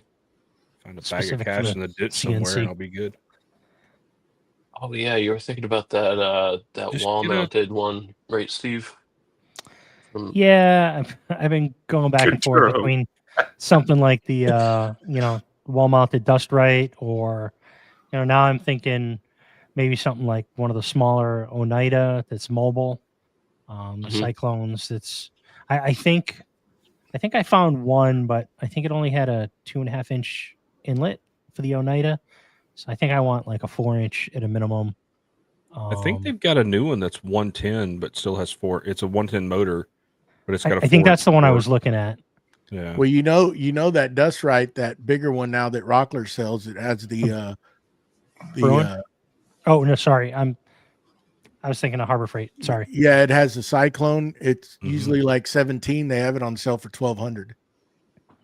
Find a bag of Specific for cash the in the ditch CNC. somewhere, and I'll be good. Oh yeah, you were thinking about that Just wall get a- mounted one, right, Steve? Yeah, I've been going back and forth Control. between something like the wall mounted dust right, or now I'm thinking maybe something like one of the smaller Oneida that's mobile. The Mhm. Cyclones. That's I think I found one, but I think it only had a 2.5-inch inlet for the Oneida. So I think I want like a 4-inch at a minimum. I think they've got a new one that's 110, but still has 4. It's a 110 motor, but it's got a. I think that's the one I bore. was looking at. Yeah. Well, you know that dust right, that bigger one now that Rockler sells, it has the Bruin? Oh no, sorry. I was thinking of Harbor Freight. Sorry. yeah, it has the Cyclone. It's Mhm. usually like 17. They have it on sale for 1,200,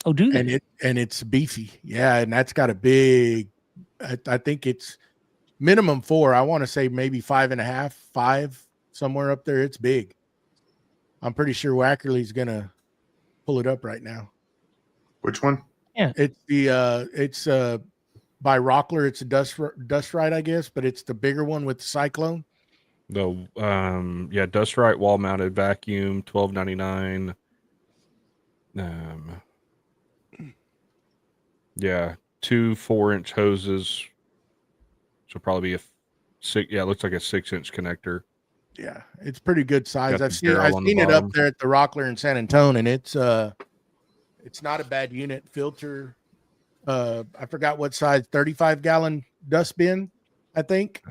Oh, do they? and it's beefy. Yeah, and that's got a big. I think it's minimum 4. I want to say maybe 5.5, 5 somewhere up there. It's big. I'm pretty sure Wackerly's gonna pull it up right now. Which one? It's by Rockler. It's a dust right, I guess, but it's the bigger one with the Cyclone. The dust right wall mounted vacuum, $12.99. Yeah, 2 4-inch hoses. So probably be a 6. Yeah, it looks like a 6-inch connector. Yeah, it's pretty good size. Got the I've seen barrel on the it up bottom. there at the Rockler in San Antonio, and it's not a bad unit. Filter, I forgot what size, 35-gallon dust bin, I think.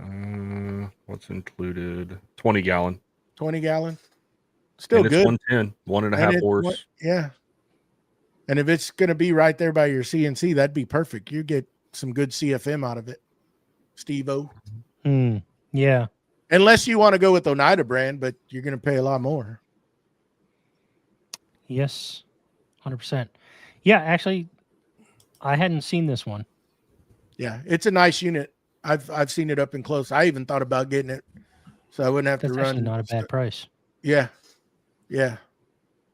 What's included? 20-gallon. 20-gallon. Still And it's good. 110, 1.5 And horse. yeah. And if it's going to be right there by your CNC, that'd be perfect. You get some good CFM out of it, Steve-O. Yeah. Unless you want to go with Oneida brand, but you're going to pay a lot more. Yes. 100%. Yeah, actually, I hadn't seen this one. Yeah, it's a nice unit. I've seen it up and close. I even thought about getting it, so I wouldn't have That's to actually run. not a bad price. Yeah, yeah.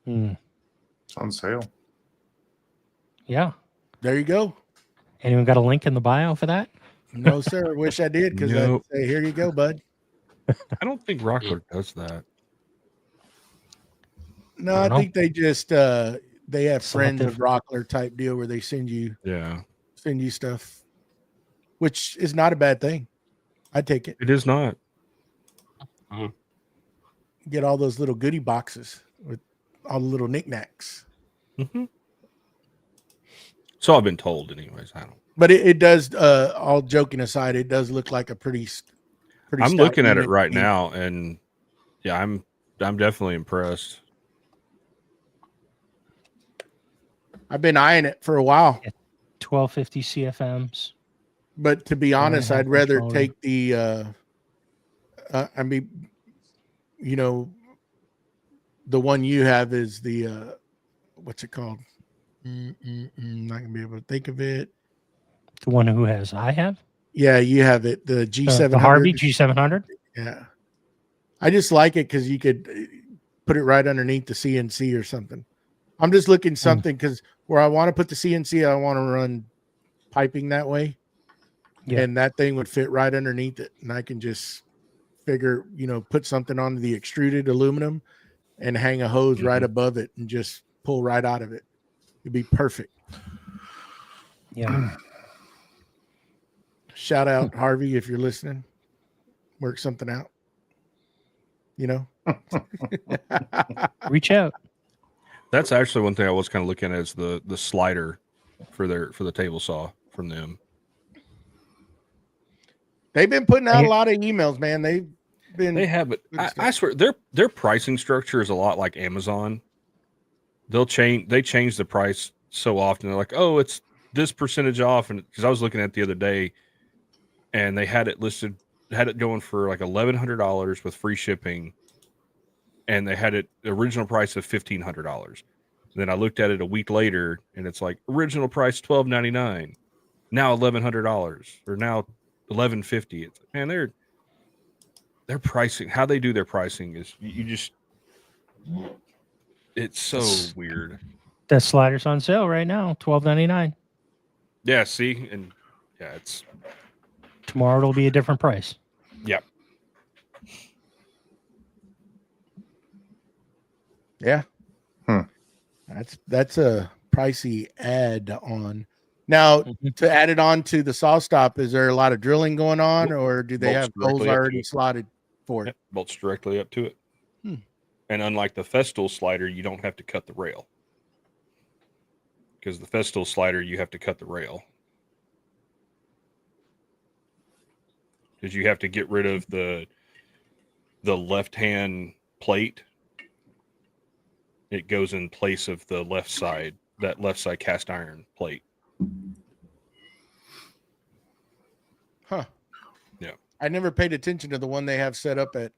It's on sale. Yeah. There you go. Anyone got a link in the bio for that? No, sir. Wish I did, because Nope. I'd say, here you go, bud. I don't think Rockler does that. No, I I don't think they just they have friends of Selective. Rockler type deal where they send you Yeah, stuff, which is not a bad thing. I take it. it is not. Get all those little goodie boxes with all the little knickknacks. Mm-hmm. So I've been told, anyways. I don't. But it does. All joking aside, it does look like a pretty. I'm stout looking at it unit. right now, and yeah, I'm definitely impressed. I've been eyeing it for a while, 1250 CFMs. but to be honest, I'd 4.5 rather inch take the. I mean, the one you have is the what's it called? Not gonna be able to think of it. The one who has I have? Yeah, you have it. The G700. The Harvey G700? Yeah. I just like it because you could put it right underneath the CNC or something. I'm just looking something because where I want to put the CNC, I want to run piping that way. Yeah. And that thing would fit right underneath it. And I can just figure, put something onto the extruded aluminum and hang a hose right above it and just pull right out of it. It'd be perfect. Yeah. Shout out Harvey if you're listening. Work something out. Reach out. That's actually one thing I was kind of looking at is the slider for the table saw from them. They've been putting out a lot of emails, man. They've been. They have it. Good I swear their pricing structure is a lot like Amazon. They change the price so often. They're like, oh, it's this percentage off, and because I was looking at it the other day, and they had it listed, had it going for like $1,100 with free shipping, and they had it original price of $1,500. Then I looked at it a week later, and it's like original price $1,299, now $1,100, or now $1,150. It's like, man, their pricing, how they do their pricing is you just, it's so weird. That slider's on sale right now, $12.99. Yeah, see, and yeah, it's Tomorrow it'll be a different price. yeah. Yeah. That's a pricey add on. Now, to add it on to the saw stop, is there a lot of drilling going on, or do they Bolts have holes directly up to already it. slotted for it? Yep, bolts directly up to it. And unlike the Festool slider, you don't have to cut the rail. Because the Festool slider, you have to cut the rail. Because you have to get rid of the left-hand plate. It goes in place of the left side, that left side cast iron plate. Huh. Yeah. I never paid attention to the one they have set up at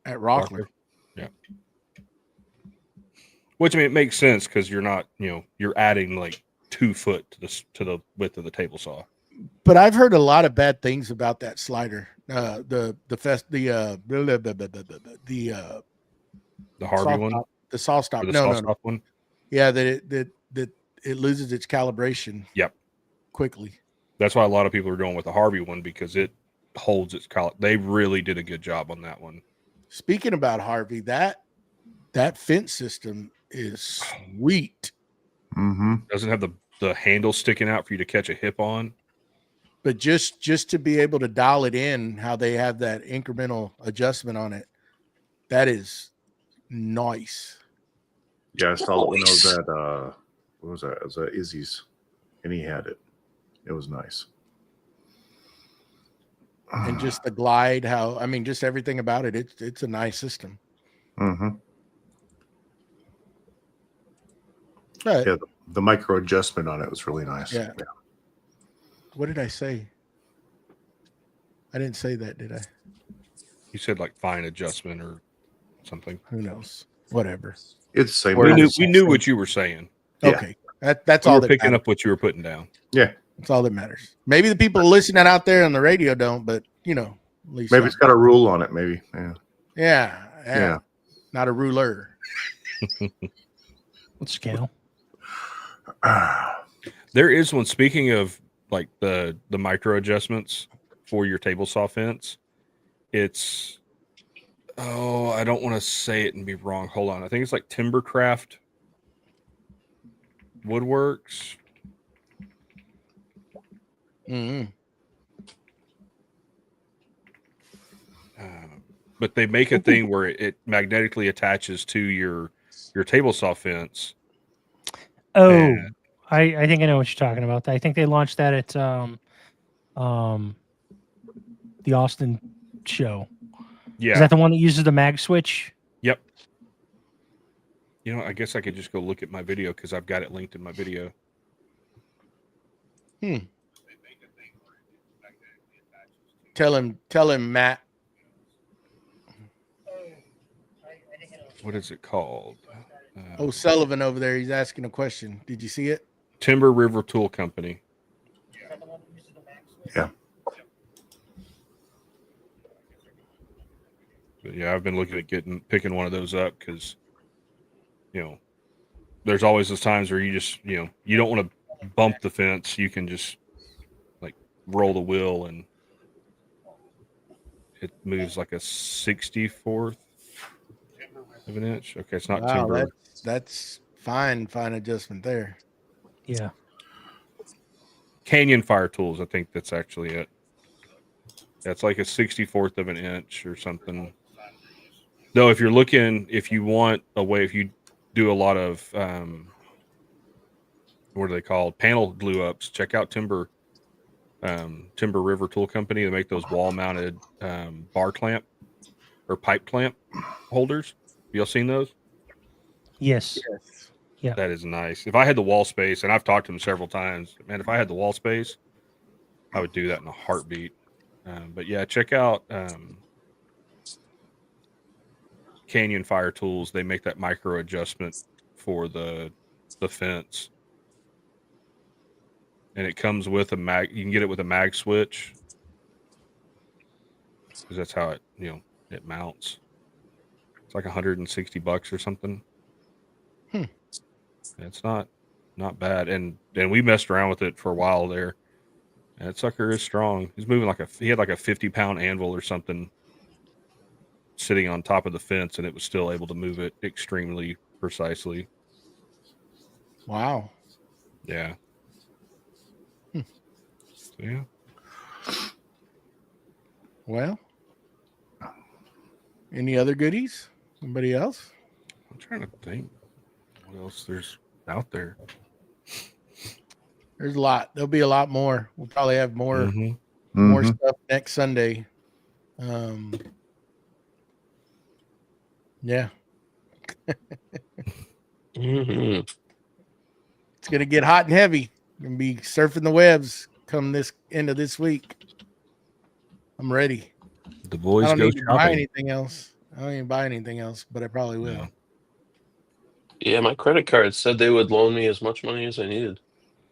Rockler. Yeah. Which, I mean, it makes sense because you're not, you're adding like 2 foot to the width of the table saw. But I've heard a lot of bad things about that slider. The The Harvey one? The saw stop. Or the No. stop one? Yeah, that it loses its calibration. Yep. Quickly. That's why a lot of people are going with the Harvey one, because it holds its They really did a good job on that one. Speaking about Harvey, that fence system is sweet. Mm-hmm. Doesn't have the handle sticking out for you to catch a hip on. But just to be able to dial it in, how they have that incremental adjustment on it, that is nice. Yeah, I saw it when I was at what was that? It was at Izzy's, and he had it. It was nice. And just the glide, just everything about it. It's a nice system. Mm-hmm. But, Yeah, the micro adjustment on it was really nice. Yeah. What did I say? I didn't say that, did I? You said like fine adjustment or something. Who knows? Whatever. It's the same. We knew what you were saying. Yeah. Okay. That's We all were that picking matters. up what you were putting down. Yeah. That's all that matters. Maybe the people listening out there on the radio don't, but at least Maybe it's got a rule on it. Maybe. Yeah. Yeah. Not a ruler. Let's scale. There is one, speaking of like the micro adjustments for your table saw fence. It's I don't want to say it and be wrong. Hold on. I think it's like Timbercraft Woodworks. Mm-hmm. But they make a thing where it magnetically attaches to your table saw fence. Oh, And- I think I know what you're talking about. I think they launched that at the Austin show. Yeah. Is that the one that uses the mag switch? Yep. I guess I could just go look at my video because I've got it linked in my video. Tell him, Matt. What is it called? Sullivan over there, he's asking a question. Did you see it? Timber River Tool Company. Yeah. But yeah, I've been looking at picking one of those up because, there's always those times where you just, you don't want to bump the fence. You can just like roll the wheel and it moves like a 64th of an inch. Okay, it's not Wow, timber. that's fine adjustment there. Yeah. Canyon Fire Tools, I think that's actually it. That's like a 64th of an inch or something. Though if you do a lot of what are they called? Panel glue ups, check out Timber River Tool Company. They make those wall mounted bar clamp or pipe clamp holders. Y'all seen those? Yes. Yeah. That is nice. If I had the wall space, and I've talked to them several times, man, if I had the wall space, I would do that in a heartbeat. But yeah, check out Canyon Fire Tools, they make that micro adjustment for the fence, and it comes with a mag. You can get it with a mag switch, because that's how it mounts. It's like $160 or something. It's not bad, and we messed around with it for a while there. And that sucker is strong. He's moving he had like a 50-pound anvil or something sitting on top of the fence, and it was still able to move it extremely precisely. Wow. Yeah. So, yeah. Well, any other goodies? Anybody else? I'm trying to think what else there's out there. There's a lot. There'll be a lot more. We'll probably have more Mm-hmm. more stuff next Sunday. Yeah. Mm-hmm. It's gonna get hot and heavy. Gonna be surfing the webs come this end of this week. I'm ready. The boys I don't go need to buy shopping. anything else. I don't even buy anything else, but I probably will. Yeah. Yeah, my credit card said they would loan me as much money as I needed.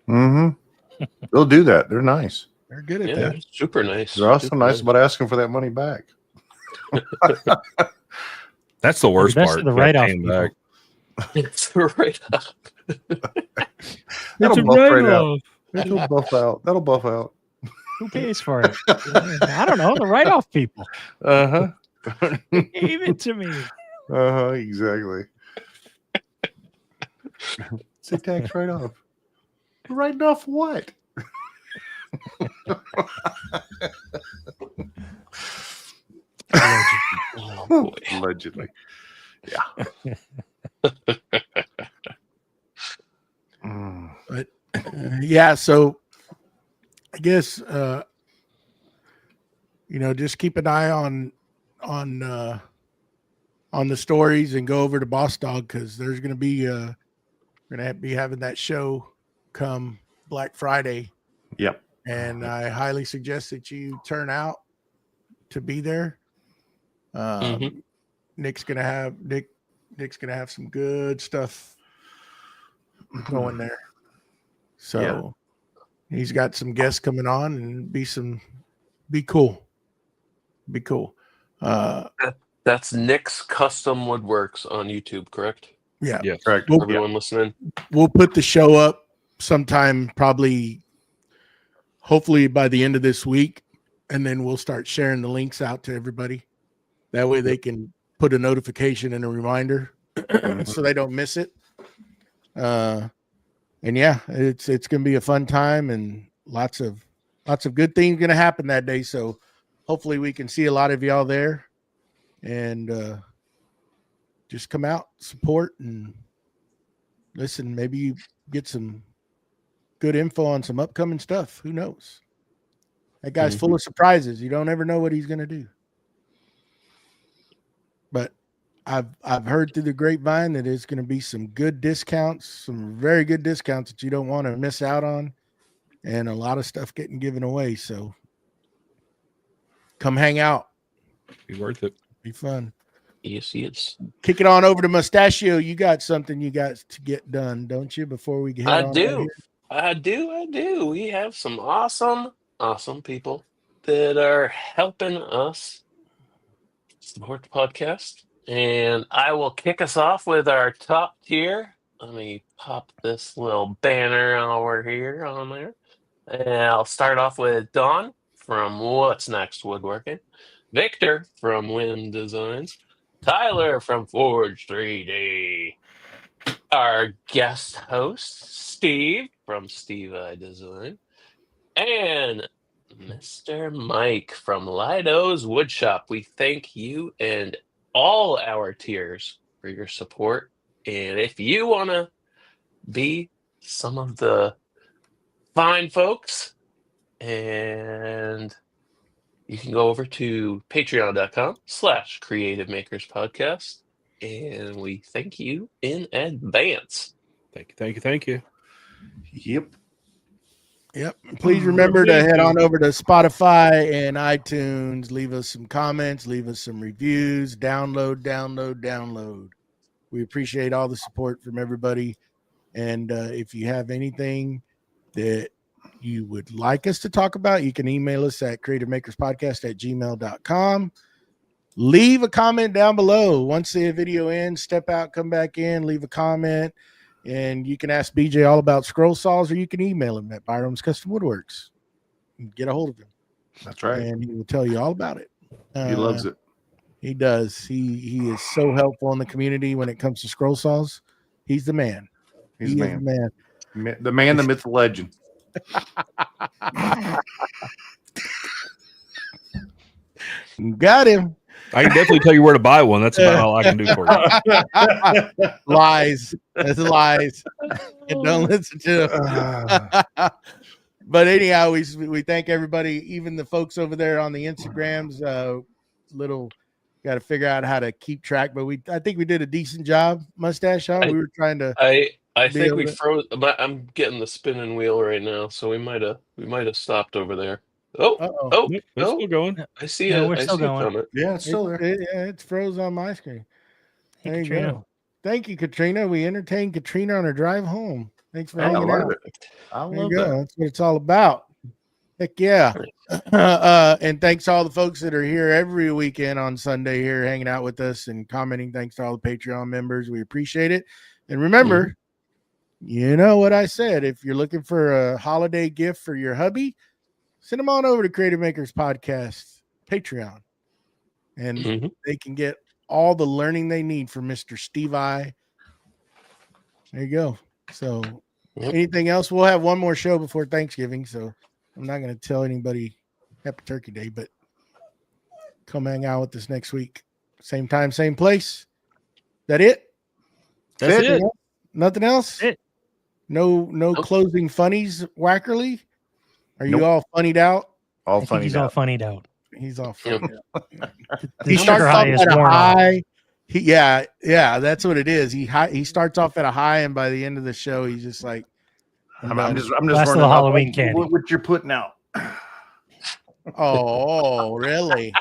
They'll do that. They're nice. They're good at Yeah, that. they're super nice. They're also Super nice about asking for that money back. That's the worst best part. of the about write-off paying people. back. It's right up. That'll It's a buff right out. write-off. That'll buff out. That'll buff out. Who pays for it? I don't know. The write-off people. Uh They gave it to me. huh. Exactly. It's a tax write off. Writing off what? Oh, boy. Allegedly. Yeah. Yeah, so I guess just keep an eye on the stories and go over to Boss Dog, because there's going to be we're going to be having that show come Black Friday, Yep. and I highly suggest that you turn out to be there. Mhm. Nick's gonna have some good stuff going there. So he's got some guests coming on, and be cool. Be cool. That's Nick's Custom Woodworks on YouTube, correct? Yeah. Yes. Correct. Well, Everyone listening? We'll put the show up sometime, probably hopefully by the end of this week, and then we'll start sharing the links out to everybody. That way they can put a notification and a reminder so they don't miss it. And yeah, it's going to be a fun time, and lots of good things going to happen that day. So hopefully we can see a lot of y'all there, and just come out, support, and listen. Maybe you get some good info on some upcoming stuff. Who knows? That guy's full of surprises. You don't ever know what he's going to do. But I've heard through the grapevine that there's going to be some good discounts, some very good discounts that you don't want to miss out on, and a lot of stuff getting given away. So come hang out. Be worth it. Be fun. Yes, yes. Kick it on over to Mustachio. You got something you got to get done, don't you, before we get I on? do. I do. We have some awesome people that are helping us support the podcast. And I will kick us off with our top tier. Let me pop this little banner over here on there. And I'll start off with Dawn from What's Next Woodworking, Victor from Wind Designs, Tyler from Forge 3D, our guest host, Steve from Steve I Design, and Mr. Mike from Lido's Woodshop. We thank you and all our tiers for your support. And if you want to be some of the fine folks, and you can go over to patreon.com/Creative Makers Podcast. And we thank you in advance. Thank you. Yep. Yep. Please remember to head on over to Spotify and iTunes. Leave us some comments. Leave us some reviews. Download. We appreciate all the support from everybody. And if you have anything that you would like us to talk about, you can email us at creativemakerspodcast@gmail.com. Leave a comment down below. Once the video ends, step out, come back in, leave a comment. And you can ask BJ all about scroll saws, or you can email him at Byram's Custom Woodworks. Get a hold of him. That's right. And he will tell you all about it. He loves it. He does. He is so helpful in the community when it comes to scroll saws. He's the man. He's the man. The man, the myth, the legend. Got him. I can definitely tell you where to buy one. That's about all I can do for you. Lies. That's lies. Don't listen to him. But anyhow, we thank everybody, even the folks over there on the Instagrams. Got to figure out how to keep track, but I think we did a decent job, Mustache. Huh? We were trying to. I think we froze. I'm getting the spinning wheel right now, so we might have stopped over there. Oh, It's still going. I see Yeah, it. we're I still see it going. coming. Yeah, it's still there. It's froze on my screen. Hey, There you Katrina. go. Thank you, Katrina. We entertained Katrina on her drive home. Thanks for I hanging love out. it. I There you love go. that. That's what it's all about. Heck yeah. And thanks to all the folks that are here every weekend on Sunday here hanging out with us and commenting. Thanks to all the Patreon members. We appreciate it. And remember, you know what I said. If you're looking for a holiday gift for your hubby, send them on over to Creative Makers Podcast Patreon. And they can get all the learning they need from Mr. Steve I. There you go. So anything else? We'll have one more show before Thanksgiving. So I'm not going to tell anybody Happy Turkey Day, but come hang out with us next week. Same time, same place. That it? That's it. Nothing else? It. No closing funnies, Wackerly? Are you Nope. all funnied out? All I think funny. he's all funnied out. He's all funnied out. The He starts sugar off high is at a worn off. high. Yeah, that's what it is. He starts off at a high, and by the end of the show, he's just like, I'm just Last of wondering the Halloween candy. what you're putting out. oh, really?